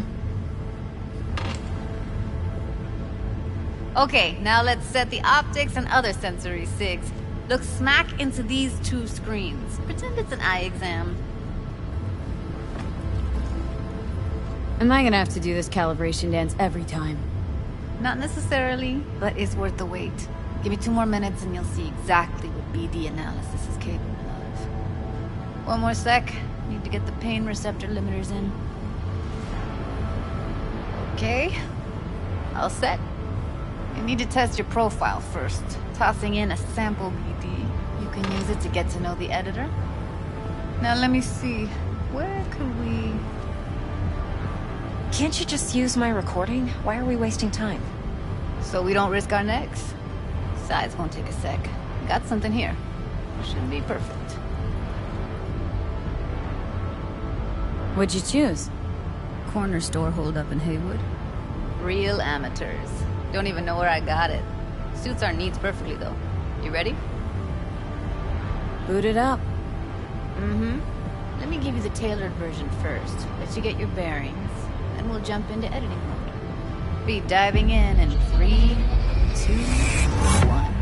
Okay, now let's set the optics and other sensory sigs. Look smack into these two screens. Pretend it's an eye exam. Am I gonna have to do this calibration dance every time? Not necessarily, but it's worth the wait. Give me 2 more minutes and you'll see exactly what BD analysis is capable of. 1 more sec. Need to get the pain receptor limiters in. Okay. All set. You need to test your profile first. Tossing in a sample BD. You can use it to get to know the editor. Now let me see. Where could we... Can't you just use my recording? Why are we wasting time? So we don't risk our necks. Besides, won't take a sec. Got something here. Should be perfect. What'd you choose? Corner store holdup in Haywood. Real amateurs. Don't even know where I got it. Suits our needs perfectly, though. You ready? Boot it up. Mm-hmm. Let me give you the tailored version first. Let you get your bearings. Then we'll jump into editing mode. Be diving in 3, 2, 1.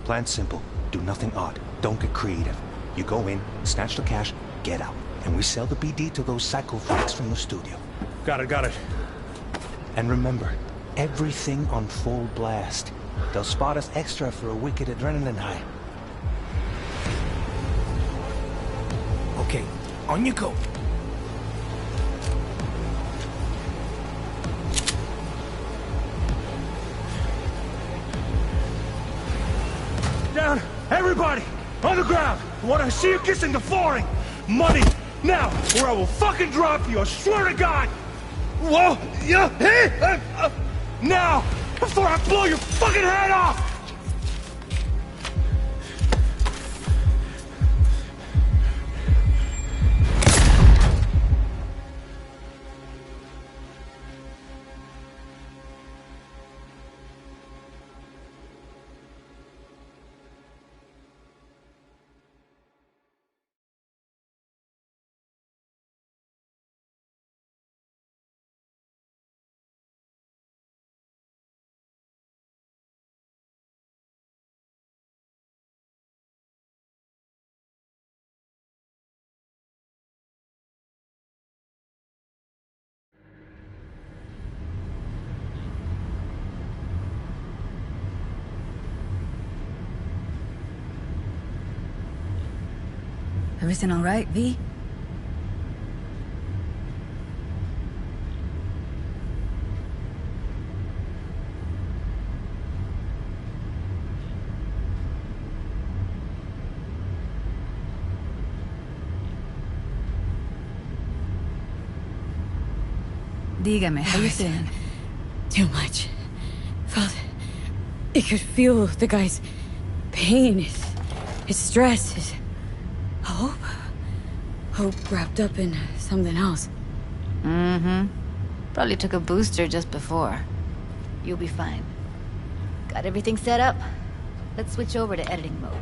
Plan's simple. Do nothing odd. Don't get creative. You go in, snatch the cash, get out. And we sell the BD to those psycho freaks from the studio. Got it. And remember, everything on full blast. They'll spot us extra for a wicked adrenaline high. Okay, on you go. Down! Everybody! On the ground! I want to see you kissing the flooring! Money! Now! Or I will fucking drop you! I swear to God! Whoa! Yeah! Hey! Now! Before I blow your fucking head off! Everything all right, V? Dígame, how you feeling? Too much. You could feel the guy's pain, his stress, his hope wrapped up in something else. Mm-hmm. Probably took a booster just before. You'll be fine. Got everything set up? Let's switch over to editing mode.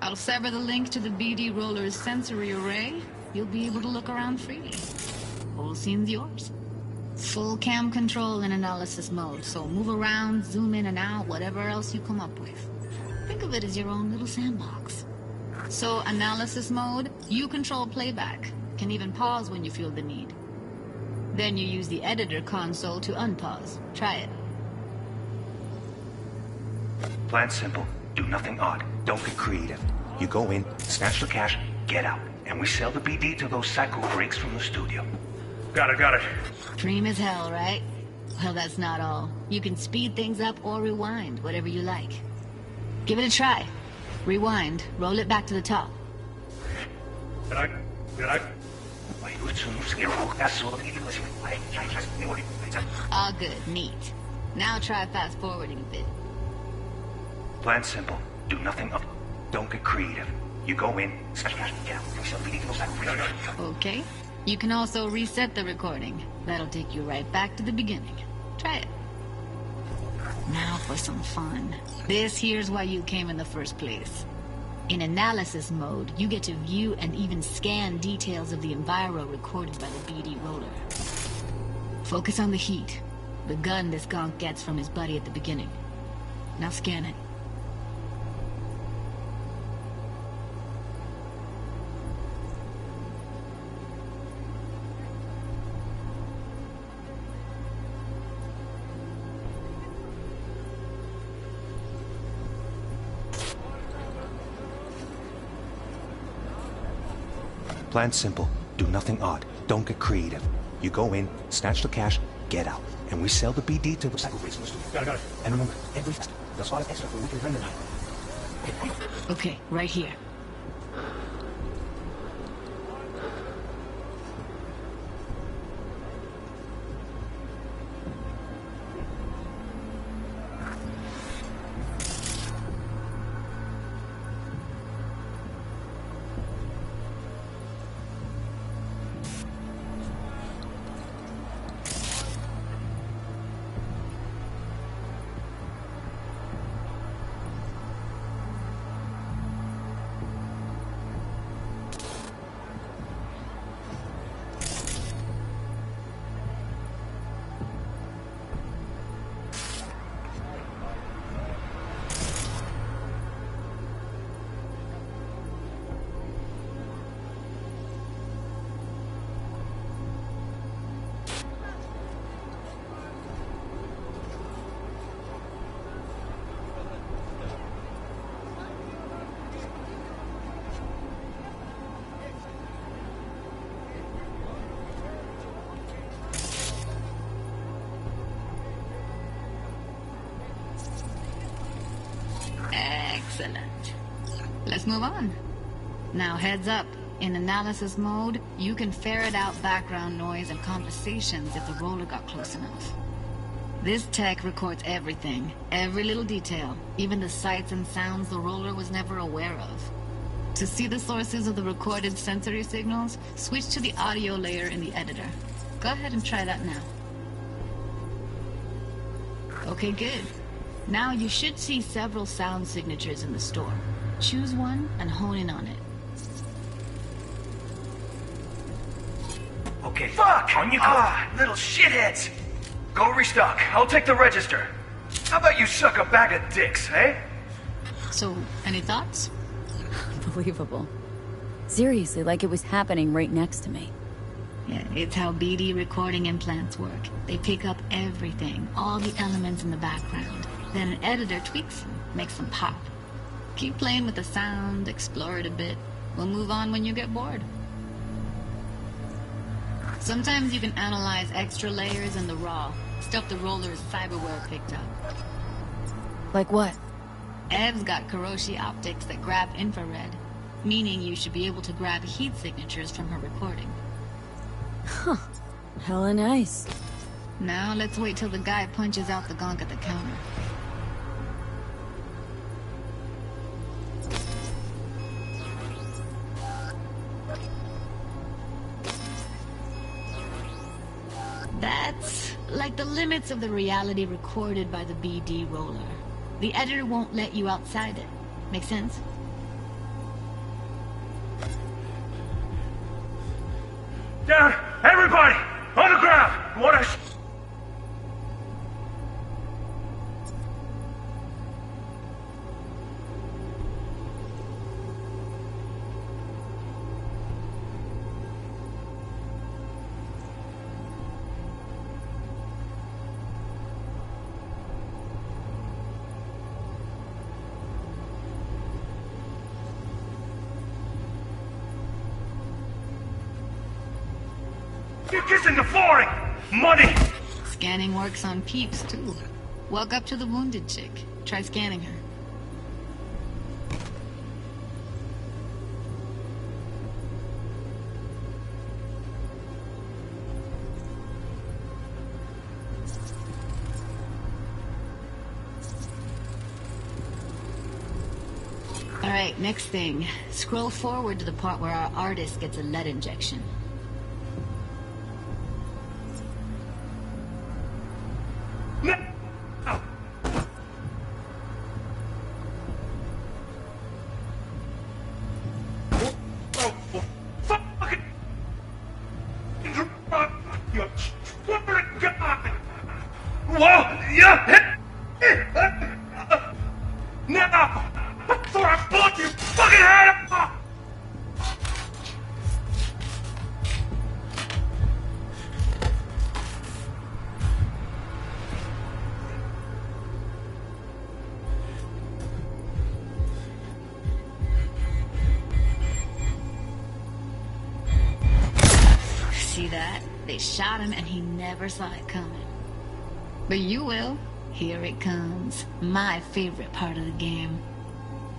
I'll sever the link to the BD roller's sensory array. You'll be able to look around freely. Whole scene's yours. Full cam control in analysis mode, so move around, zoom in and out, whatever else you come up with. Think of it as your own little sandbox. So, analysis mode, you control playback. Can even pause when you feel the need. Then you use the editor console to unpause. Try it. Plan simple. Do nothing odd. Don't get creative. You go in, snatch the cash, get out. And we sell the BD to those psycho freaks from the studio. Got it. Dream as hell, right? Well, that's not all. You can speed things up or rewind, whatever you like. Give it a try. Rewind. Roll it back to the top. All good. Neat. Now try fast forwarding a bit. Plan simple. Do nothing up. Don't get creative. You go in, snatch the cash, get out. And we sell the BD to those psycho freaks. Okay. You can also reset the recording. That'll take you right back to the beginning. Try it. Now for some fun. This here's why you came in the first place. In analysis mode, you get to view and even scan details of the enviro recorded by the BD roller. Focus on the heat. The gun this gonk gets from his buddy at the beginning. Now scan it. Plan simple. Do nothing odd. Don't get creative. You go in, snatch the cash, get out. And we sell the BD to the psycho freaks in the studio. Got it. And remember, every fest, they'll spot us extra for weekly render night. Okay, right here. Excellent. Let's move on. Now heads up. In analysis mode, you can ferret out background noise and conversations if the roller got close enough. This tech records everything, every little detail, even the sights and sounds the roller was never aware of. To see the sources of the recorded sensory signals, switch to the audio layer in the editor. Go ahead and try that now. Okay, good. Now you should see several sound signatures in the store. Choose one and hone in on it. Okay, fuck! On you go! Little shitheads! Go restock. I'll take the register. How about you suck a bag of dicks, eh? So, any thoughts? Unbelievable. Seriously, like it was happening right next to me. Yeah, it's how BD recording implants work. They pick up everything, all the elements in the background. Then an editor tweaks them, makes them pop. Keep playing with the sound, explore it a bit. We'll move on when you get bored. Sometimes you can analyze extra layers in the raw, stuff the roller's cyberware picked up. Like what? Ev's got Kiroshi optics that grab infrared, meaning you should be able to grab heat signatures from her recording. Huh. Hella nice. Now let's wait till the guy punches out the gonk at the counter. That's like the limits of the reality recorded by the BD roller. The editor won't let you outside it. Make sense? Down! Everybody! On the ground! What a... You're kissing the flooring! Money! Scanning works on peeps, too. Walk up to the wounded chick. Try scanning her. Alright, next thing. Scroll forward to the part where our artist gets a lead injection. See that? They shot him and he never saw it coming. But you will. Here it comes. My favorite part of the game.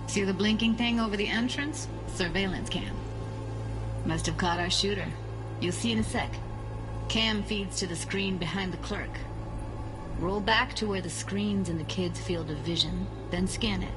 See the blinking thing over the entrance? Surveillance cam. Must have caught our shooter. You'll see in a sec. Cam feeds to the screen behind the clerk. Roll back to where the screen's in the kid's field of vision, then scan it.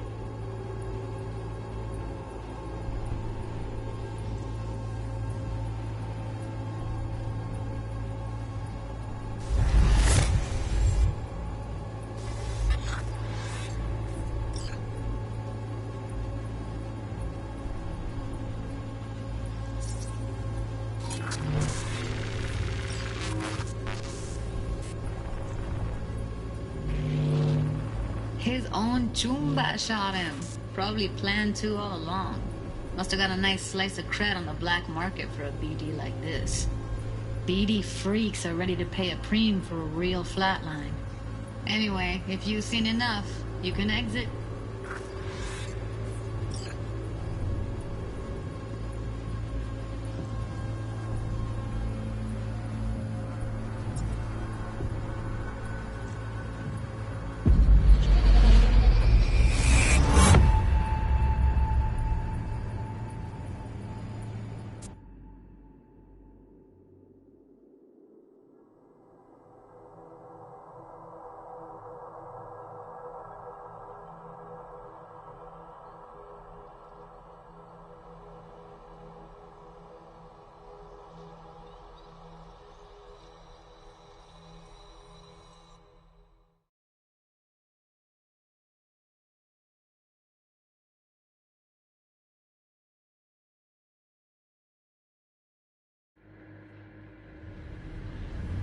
His own Chumba shot him. Probably planned to all along. Must have got a nice slice of cred on the black market for a BD like this. BD freaks are ready to pay a preem for a real flatline. Anyway, if you've seen enough, you can exit.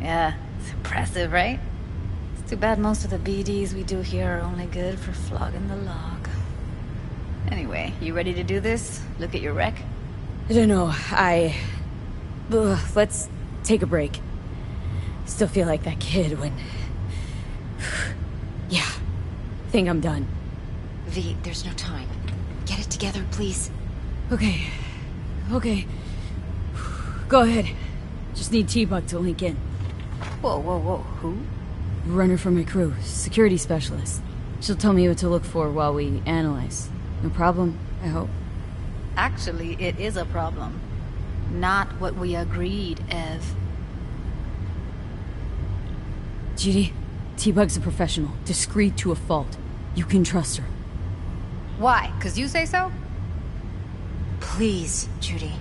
Yeah, it's impressive, right? It's too bad most of the BDs we do here are only good for flogging the log. Anyway, you ready to do this? Look at your wreck? I don't know, let's take a break. Still feel like that kid when... Yeah, think I'm done. V, there's no time. Get it together, please. Okay. Go ahead. Just need T-Bug to link in. Whoa, who? Runner for my crew, security specialist. She'll tell me what to look for while we analyze. No problem, I hope. Actually, it is a problem. Not what we agreed, Ev. Judy, T-Bug's a professional, discreet to a fault. You can trust her. Why? 'Cause you say so? Please, Judy.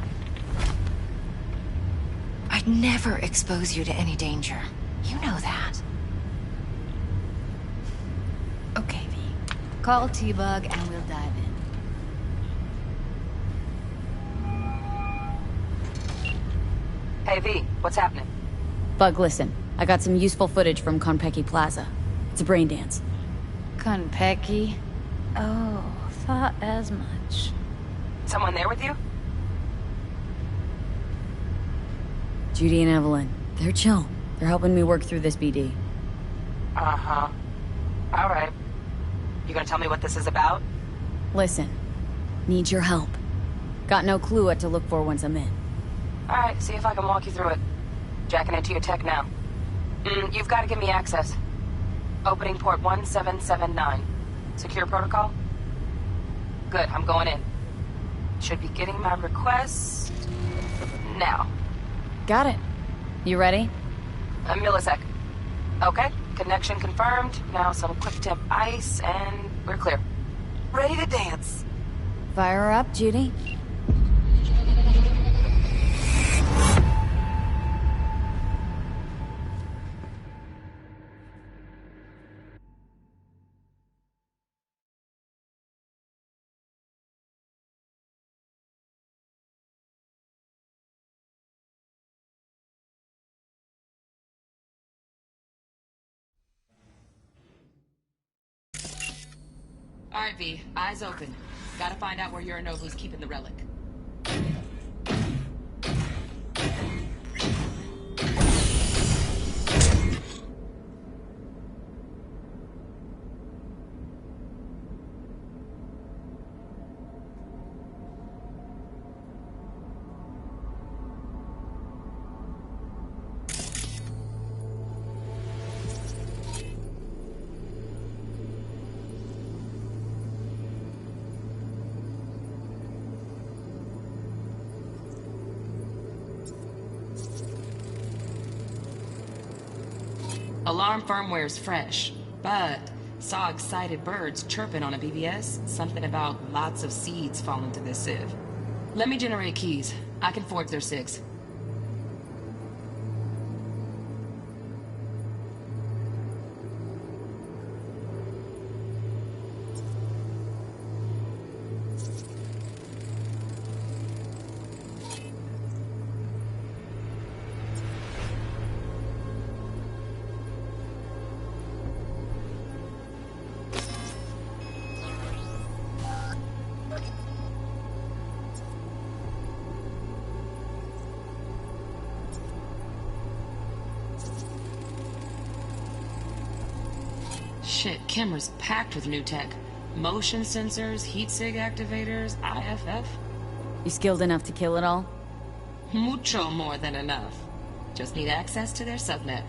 I'd never expose you to any danger. You know that. Okay, V. Call T-Bug and we'll dive in. Hey, V, what's happening? Bug, listen. I got some useful footage from Konpeki Plaza. It's a brain dance. Konpeki? Oh, thought as much. Someone there with you? Judy and Evelyn. They're chill. They're helping me work through this BD. Uh-huh. All right. You gonna tell me what this is about? Listen. Need your help. Got no clue what to look for once I'm in. All right, see if I can walk you through it. Jacking into your tech now. You've got to give me access. Opening port 1779. Secure protocol? Good, I'm going in. Should be getting my request now. Got it. You ready? A millisec. Okay, connection confirmed. Now some quick temp ice, and we're clear. Ready to dance. Fire her up, Judy. All right, V, eyes open. Gotta find out where Yorinobu's keeping the relic. Alarm firmware's fresh, but saw excited birds chirping on a BBS. Something about lots of seeds falling to this sieve. Let me generate keys. I can forge their SIGs. Shit, camera's packed with new tech. Motion sensors, heat sig activators, IFF. You skilled enough to kill it all? Mucho more than enough. Just need access to their subnet.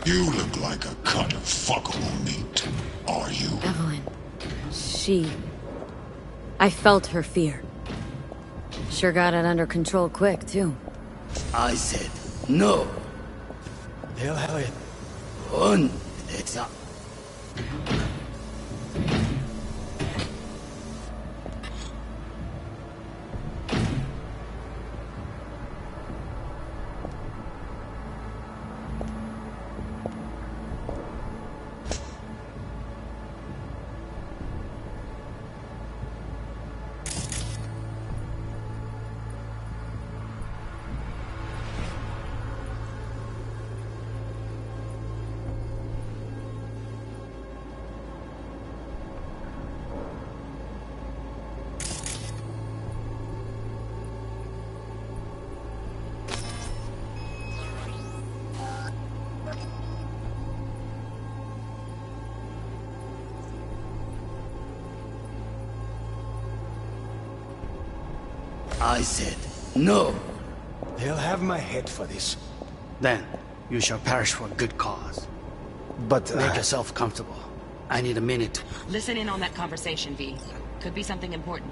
You look like a cut of fuckable meat, are you? Evelyn. I felt her fear. Sure got it under control quick, too. I said no. They'll have it. It's up. I said no. They'll have my head for this. Then, you shall perish for a good cause. But, Make yourself comfortable. I need a minute. Listen in on that conversation, V. Could be something important.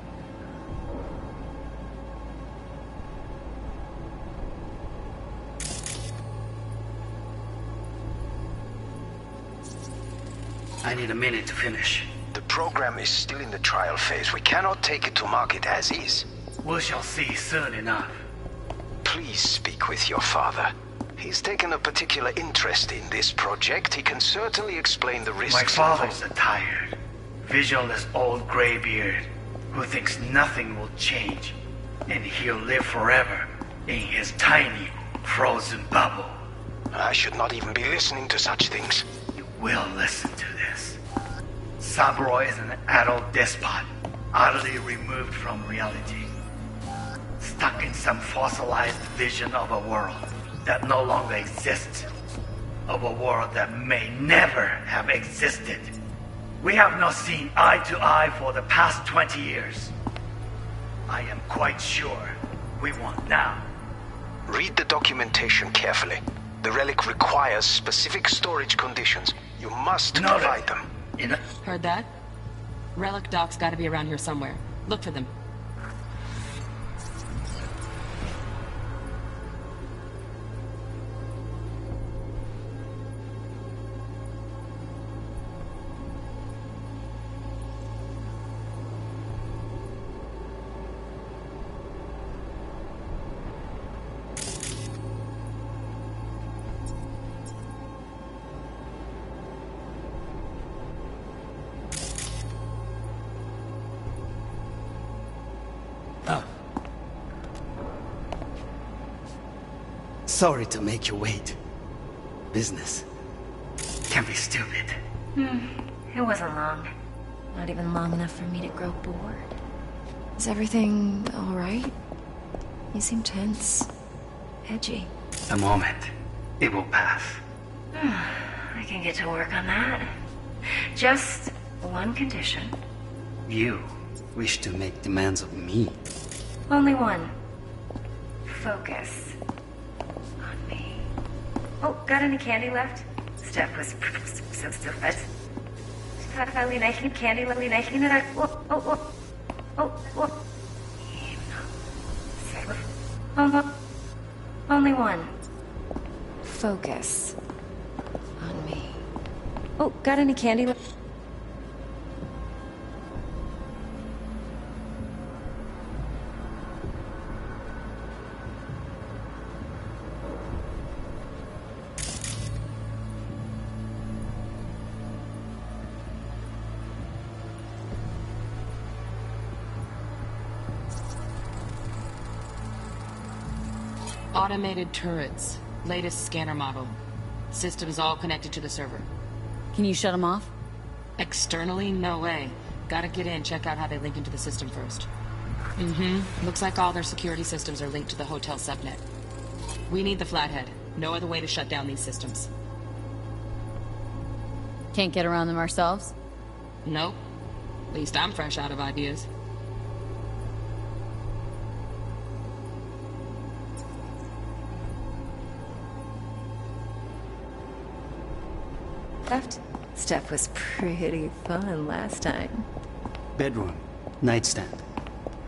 I need a minute to finish. The program is still in the trial phase. We cannot take it to market as is. We shall see soon enough. Please speak with your father. He's taken a particular interest in this project. He can certainly explain the risks. My father's a tired, visionless old graybeard who thinks nothing will change, and he'll live forever in his tiny, frozen bubble. I should not even be listening to such things. You will listen to this. Saburo is an adult despot, utterly removed from reality. Stuck in some fossilized vision of a world that no longer exists. Of a world that may never have existed. We have not seen eye to eye for the past 20 years. I am quite sure we won't now. Read the documentation carefully. The relic requires specific storage conditions. You must provide them. Heard that? Relic docs gotta be around here somewhere. Look for them. Sorry to make you wait. Business can be stupid. It wasn't long. Not even long enough for me to grow bored. Is everything all right? You seem tense. Edgy. A moment. It will pass. I can get to work on that. Just one condition. You wish to make demands of me. Only one. Focus. On me. Oh, got any candy left? Steph was so stupid. Candy, only one. Focus. On me. Oh, got any candy left? Automated turrets. Latest scanner model. Systems all connected to the server. Can you shut them off? Externally, no way. Gotta get in, check out how they link into the system first. Looks like all their security systems are linked to the hotel subnet. We need the Flathead. No other way to shut down these systems. Can't get around them ourselves? Nope. At least I'm fresh out of ideas. Left? Stuff was pretty fun last time. Bedroom. Nightstand.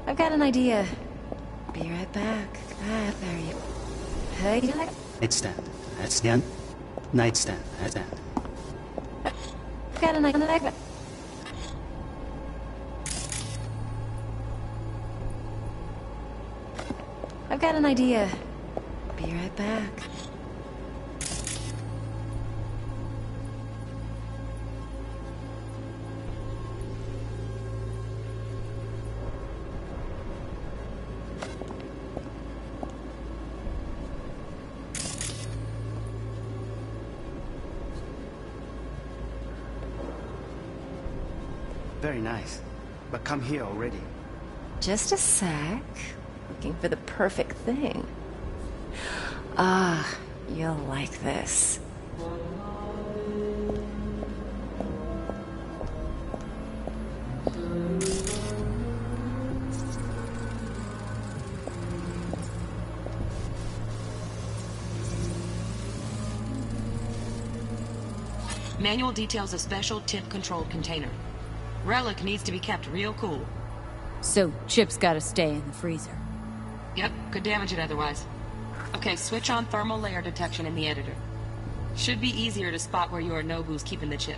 I've got an idea. Be right back. There you... Hey, Nightstand. That's the end. Nightstand. That's that. I've got an idea. I've got an idea. Be right back. Very nice. But come here already. Just a sec. Looking for the perfect thing. Ah, you'll like this. Manual details a special temp-controlled container. Relic needs to be kept real cool. So, Chip's gotta stay in the freezer. Yep, could damage it otherwise. Okay, switch on thermal layer detection in the editor. Should be easier to spot where Yorinobu's keeping the chip.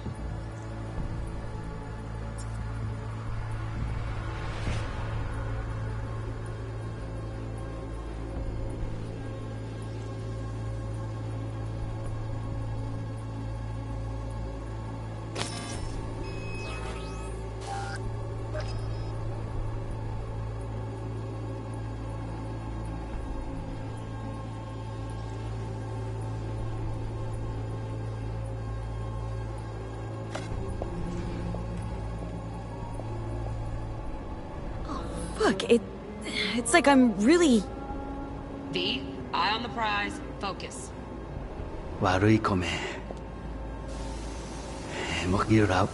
Fuck, it's like I'm really... V, eye on the prize, focus. 悪い米먹이라고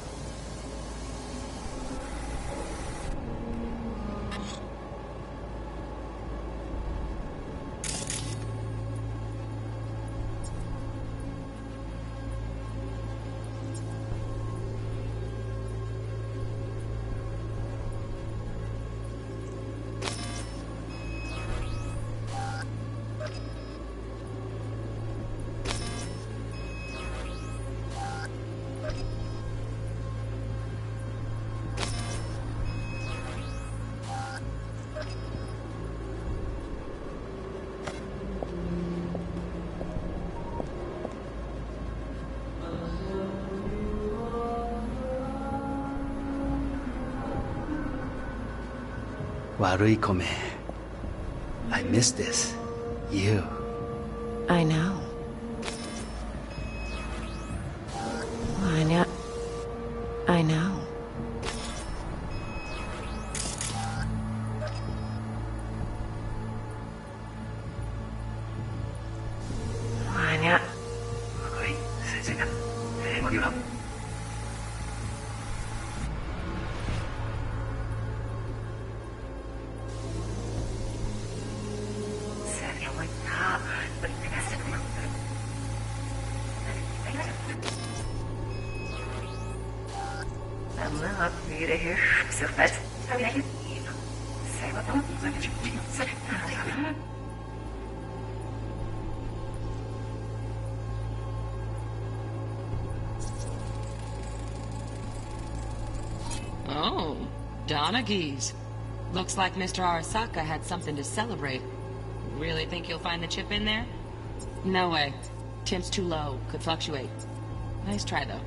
悪い米 I miss this. You. I know. I know. Oh, Donaghys. Looks like Mr. Arasaka had something to celebrate. Really think you'll find the chip in there? No way. Temp's too low. Could fluctuate. Nice try, though.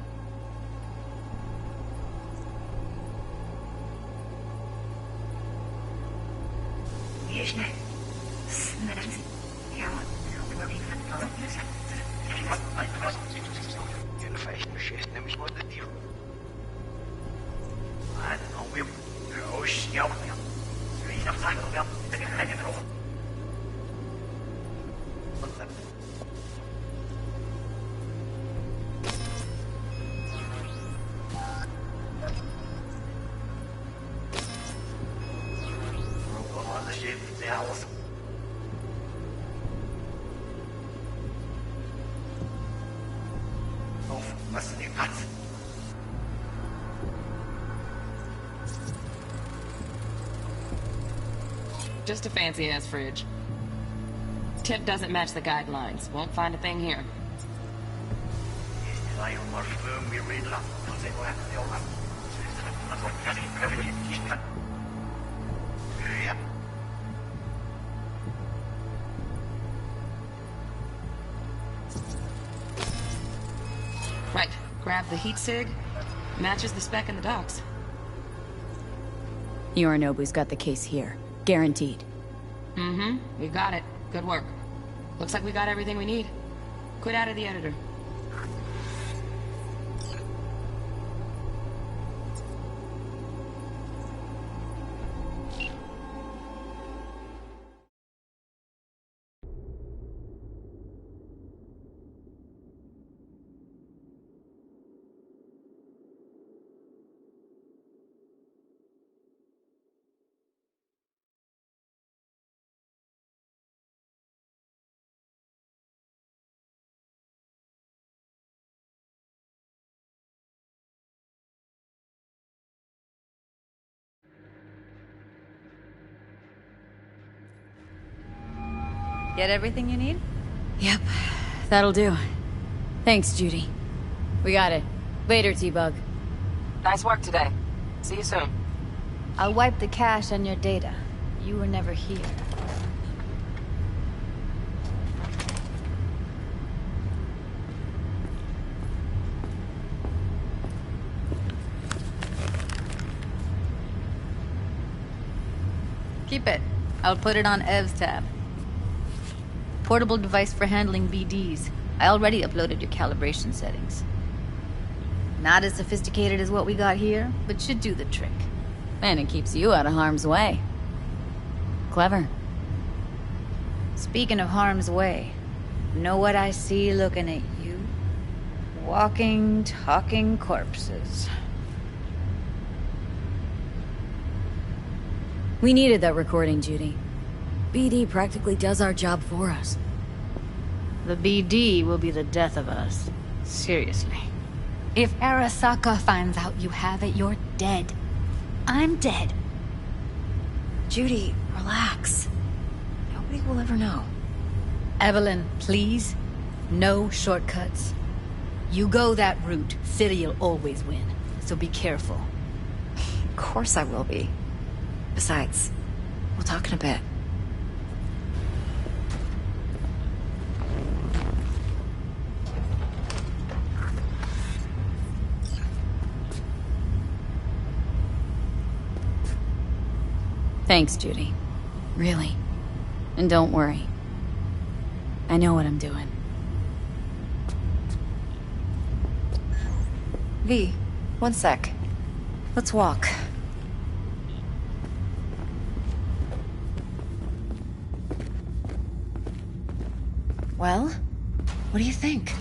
Just a fancy-ass fridge. Tip doesn't match the guidelines. Won't find a thing here. Right. Grab the heat sig. Matches the spec in the docks. Yorinobu's got the case here. Guaranteed. Mm-hmm. We got it. Good work. Looks like we got everything we need. Quit out of the editor. Get everything you need? Yep, that'll do. Thanks, Judy. We got it. Later, T-Bug. Nice work today. See you soon. I'll wipe the cache on your data. You were never here. Keep it. I'll put it on Ev's tab. Portable device for handling BDs. I already uploaded your calibration settings. Not as sophisticated as what we got here, but should do the trick. And it keeps you out of harm's way. Clever. Speaking of harm's way, know what I see looking at you? Walking, talking corpses. We needed that recording, Judy. BD practically does our job for us. The BD will be the death of us. Seriously. If Arasaka finds out you have it, you're dead. I'm dead. Judy, relax. Nobody will ever know. Evelyn, please. No shortcuts. You go that route, City'll always win. So be careful. Of course I will be. Besides, we'll talk in a bit. Thanks, Judy. Really. And don't worry. I know what I'm doing. V, one sec. Let's walk. Well, what do you think?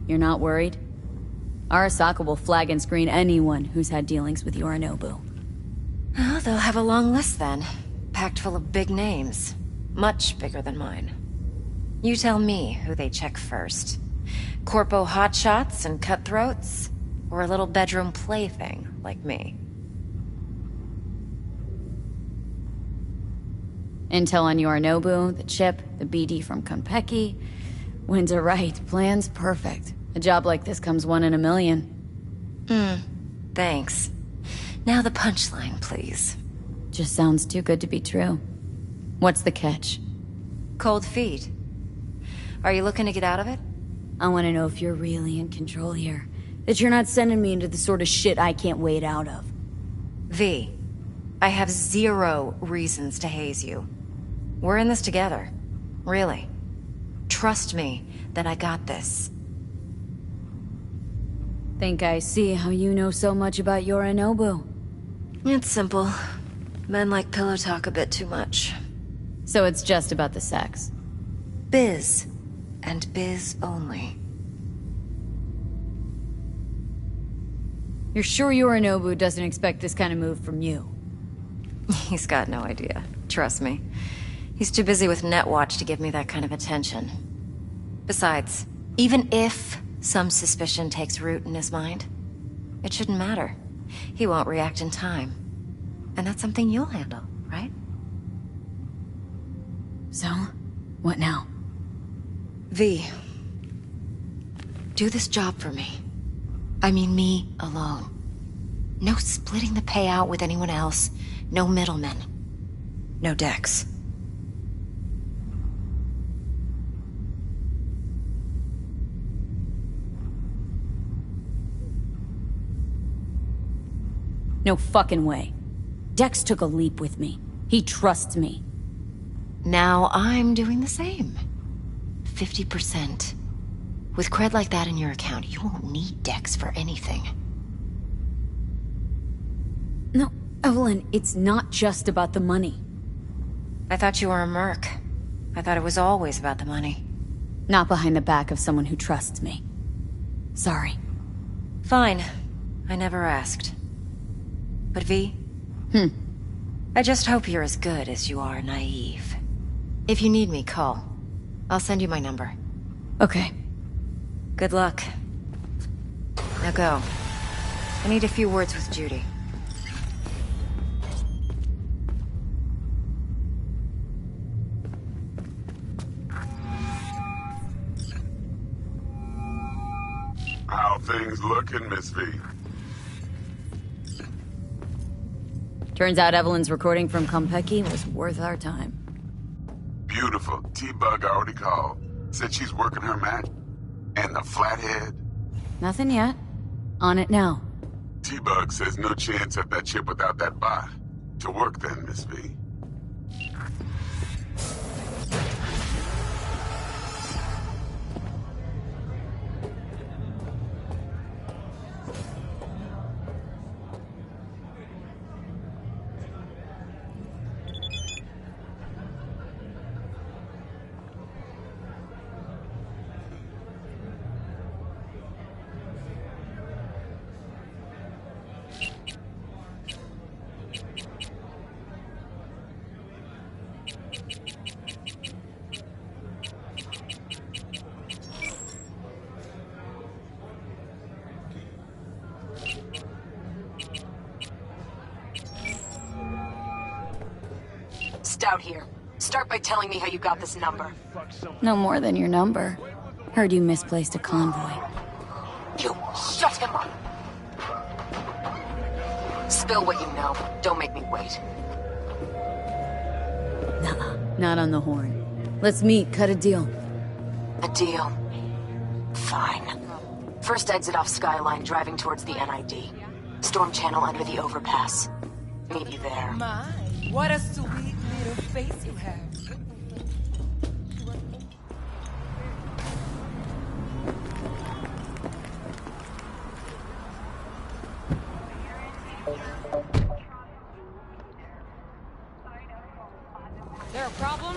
You're not worried? Arasaka will flag and screen anyone who's had dealings with Yorinobu. Oh, they'll have a long list then. Packed full of big names. Much bigger than mine. You tell me who they check first. Corpo hotshots and cutthroats? Or a little bedroom plaything like me? Intel on Yorinobu, the chip, the BD from Konpeki. Winds are right, plan's perfect. A job like this comes 1 in a million. Thanks. Now the punchline, please. Just sounds too good to be true. What's the catch? Cold feet. Are you looking to get out of it? I want to know if you're really in control here. That you're not sending me into the sort of shit I can't wade out of. V, I have 0 reasons to haze you. We're in this together. Really. Trust me that I got this. Think I see how you know so much about Yorinobu. It's simple. Men like pillow talk a bit too much. So it's just about the sex. Biz. And biz only. You're sure Yorinobu doesn't expect this kind of move from you? He's got no idea. Trust me. He's too busy with Netwatch to give me that kind of attention. Besides, even if some suspicion takes root in his mind, it shouldn't matter. He won't react in time. And that's something you'll handle, right? So, what now? V, do this job for me. I mean me alone. No splitting the payout with anyone else. No middlemen. No Dex. No fucking way. Dex took a leap with me. He trusts me. Now I'm doing the same. 50%. With cred like that in your account, you won't need Dex for anything. No, Evelyn, it's not just about the money. I thought you were a merc. I thought it was always about the money. Not behind the back of someone who trusts me. Sorry. Fine. I never asked. But V? I just hope you're as good as you are naive. If you need me, call. I'll send you my number. Okay. Good luck. Now go. I need a few words with Judy. How things looking, Miss V? Turns out Evelyn's recording from Konpeki was worth our time. Beautiful. T-Bug already called. Said she's working her magic. And the flathead? Nothing yet. On it now. T-Bug says no chance at that chip without that bot. To work then, Miss V. Stout here. Start by telling me how you got this number. No more than your number. Heard you misplaced a convoy. You shut him up! Spill what you know. Don't make me wait. Nuh-uh. Not on the horn. Let's meet, cut a deal. A deal. Fine. First exit off Skyline, driving towards the NID. Storm channel under the overpass. Meet you there. My, what a sweet little face you have. There a problem?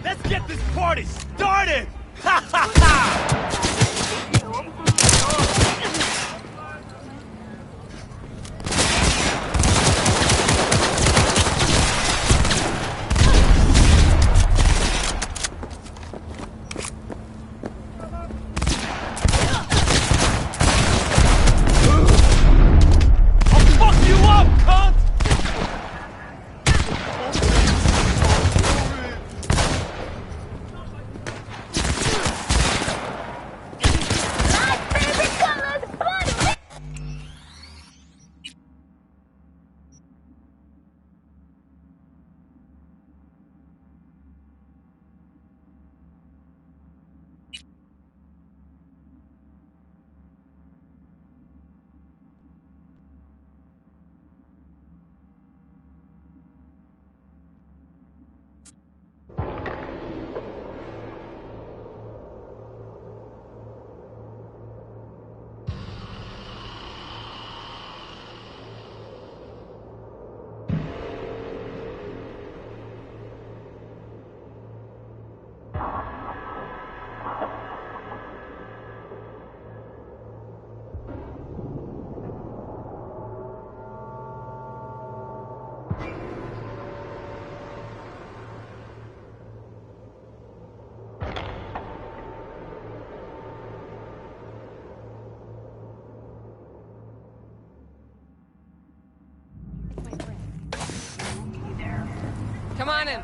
Let's get this party started! Ha ha ha! I'll fuck you up, cunt! Come on in.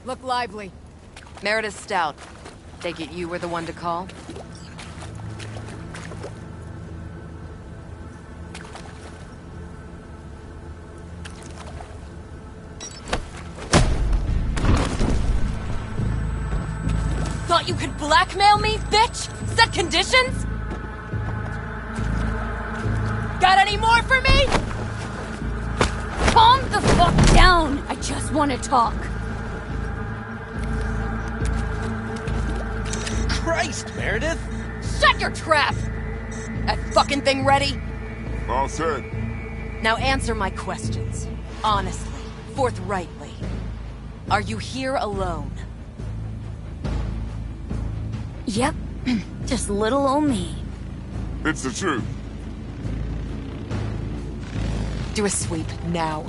Look lively. Meredith Stout. Take it you were the one to call? Thought you could blackmail me, bitch? Set conditions? Got any more for me? Calm the fuck down! I just want to talk. Christ, Meredith! Shut your trap! That fucking thing ready? All set. Now answer my questions. Honestly, forthrightly. Are you here alone? Yep. Just little old me. It's the truth. Do a sweep, now.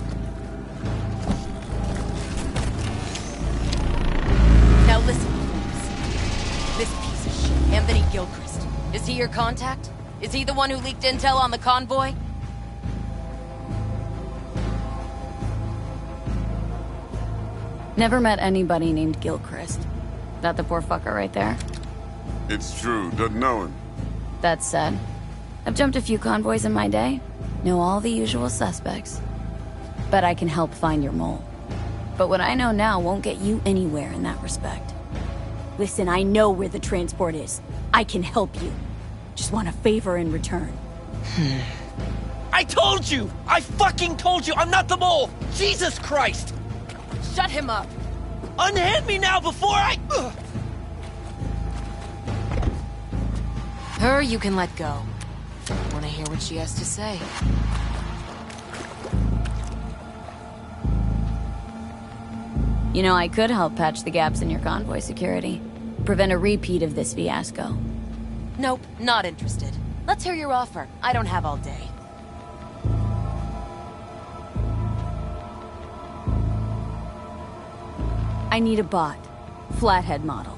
Now listen, folks. This piece of shit, Anthony Gilchrist. Is he your contact? Is he the one who leaked intel on the convoy? Never met anybody named Gilchrist. That the poor fucker right there? It's true, doesn't know him. That said, I've jumped a few convoys in my day. Know all the usual suspects. Bet I can help find your mole. But what I know now won't get you anywhere in that respect. Listen, I know where the transport is. I can help you. Just want a favor in return. I told you! I fucking told you! I'm not the mole! Jesus Christ! Shut him up! Unhand me now before I... Ugh. Her you can let go. Wanna hear what she has to say? You know, I could help patch the gaps in your convoy security. Prevent a repeat of this fiasco. Nope, not interested. Let's hear your offer. I don't have all day. I need a bot. Flathead model.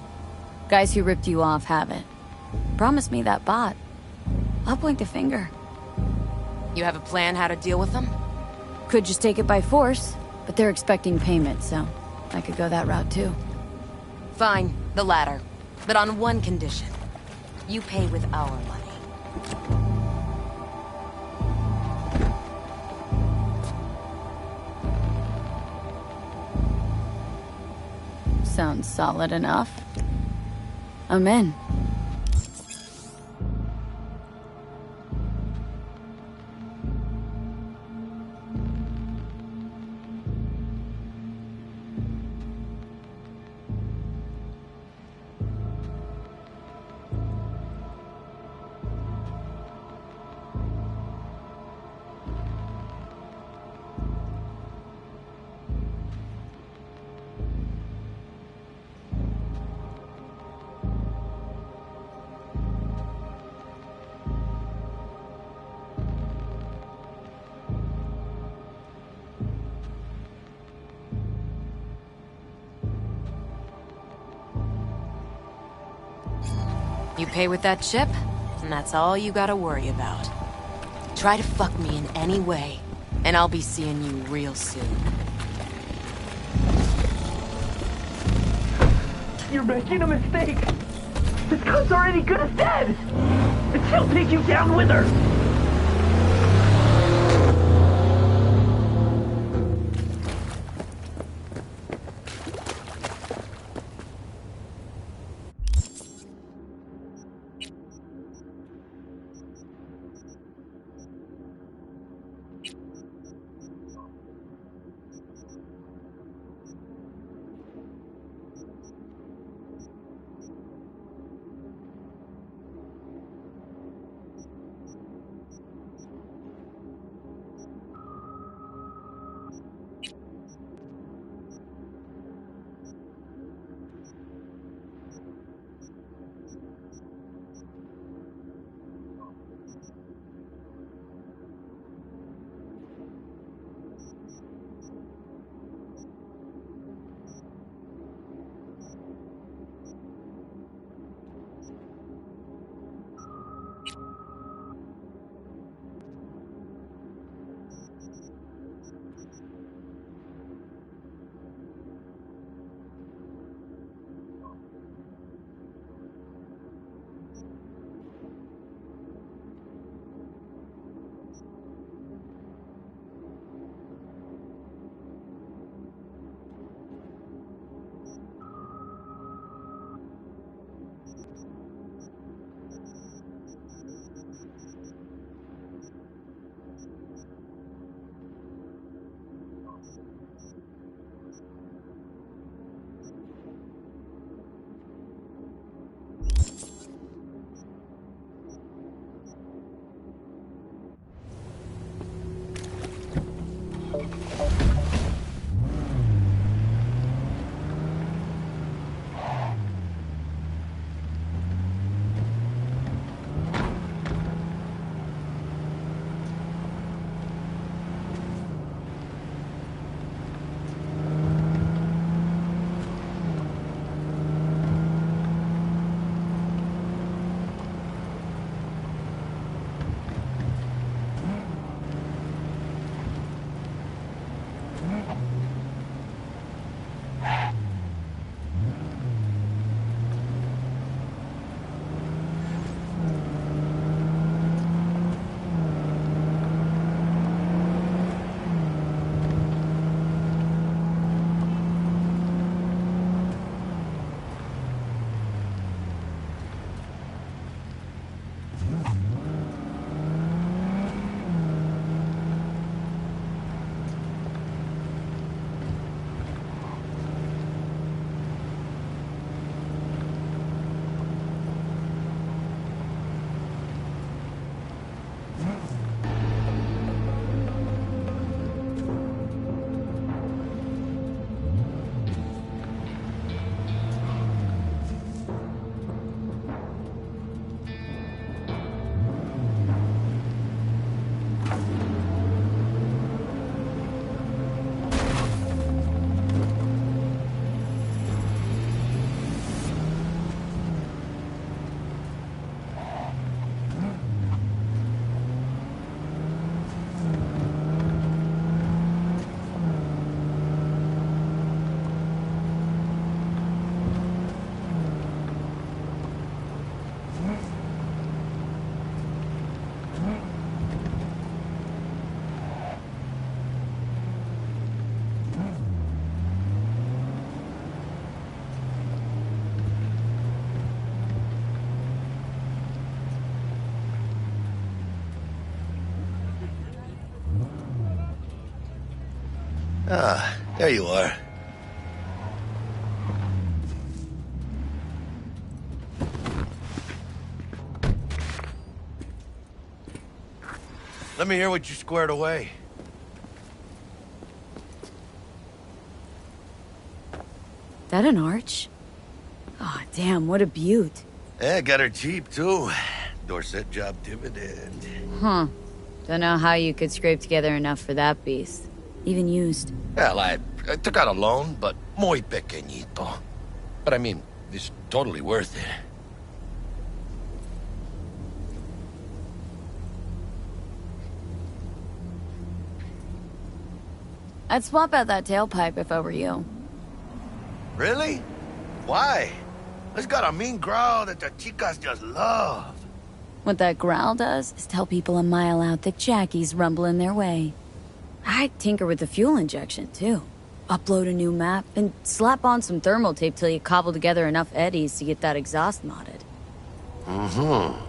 Guys who ripped you off have it. Promise me that bot. I'll point the finger. You have a plan how to deal with them? Could just take it by force, but they're expecting payment, so I could go that route too. Fine, the latter. But on one condition. You pay with our money. Sounds solid enough. I'm in. You pay with that chip, and that's all you gotta worry about. Try to fuck me in any way, and I'll be seeing you real soon. You're making a mistake. This cunt's already good as dead. And she'll take you down with her. Ah, there you are. Let me hear what you squared away. That an arch? Oh, damn, what a beaut. Yeah, got her cheap, too. Dorset job dividend. Huh. Don't know how you could scrape together enough for that beast. Even used. Well, I took out a loan, but muy pequeñito. But I mean, it's totally worth it. I'd swap out that tailpipe if I were you. Really? Why? It's got a mean growl that the chicas just love. What that growl does is tell people a mile out that Jackie's rumbling their way. I'd tinker with the fuel injection, too. Upload a new map, and slap on some thermal tape till you cobble together enough eddies to get that exhaust modded. Mm-hmm.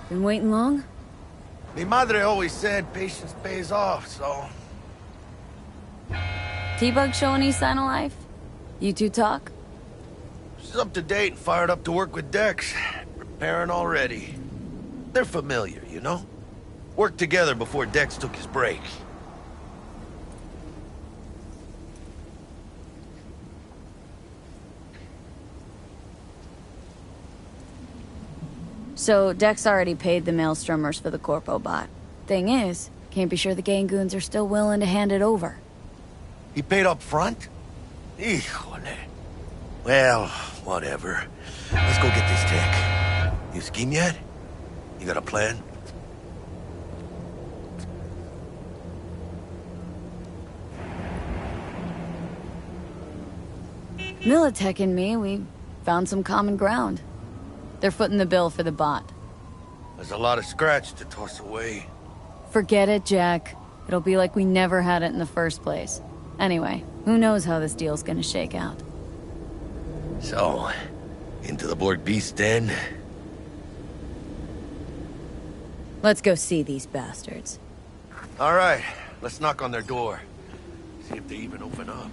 Been waiting long? Mi madre always said patience pays off, so... T-Bug show any sign of life? You two talk? She's up to date and fired up to work with Dex. Preparing already. They're familiar, you know? Worked together before Dex took his break. So, Dex already paid the Maelstromers for the Corpo bot. Thing is, can't be sure the Gangoons are still willing to hand it over. He paid up front? Híjole. Well, whatever. Let's go get this tech. You scheme yet? You got a plan? Militech and me, we found some common ground. They're footing the bill for the bot. There's a lot of scratch to toss away. Forget it, Jack. It'll be like we never had it in the first place. Anyway, who knows how this deal's gonna shake out. So, into the Borg Beast Den? Let's go see these bastards. All right, let's knock on their door. See if they even open up.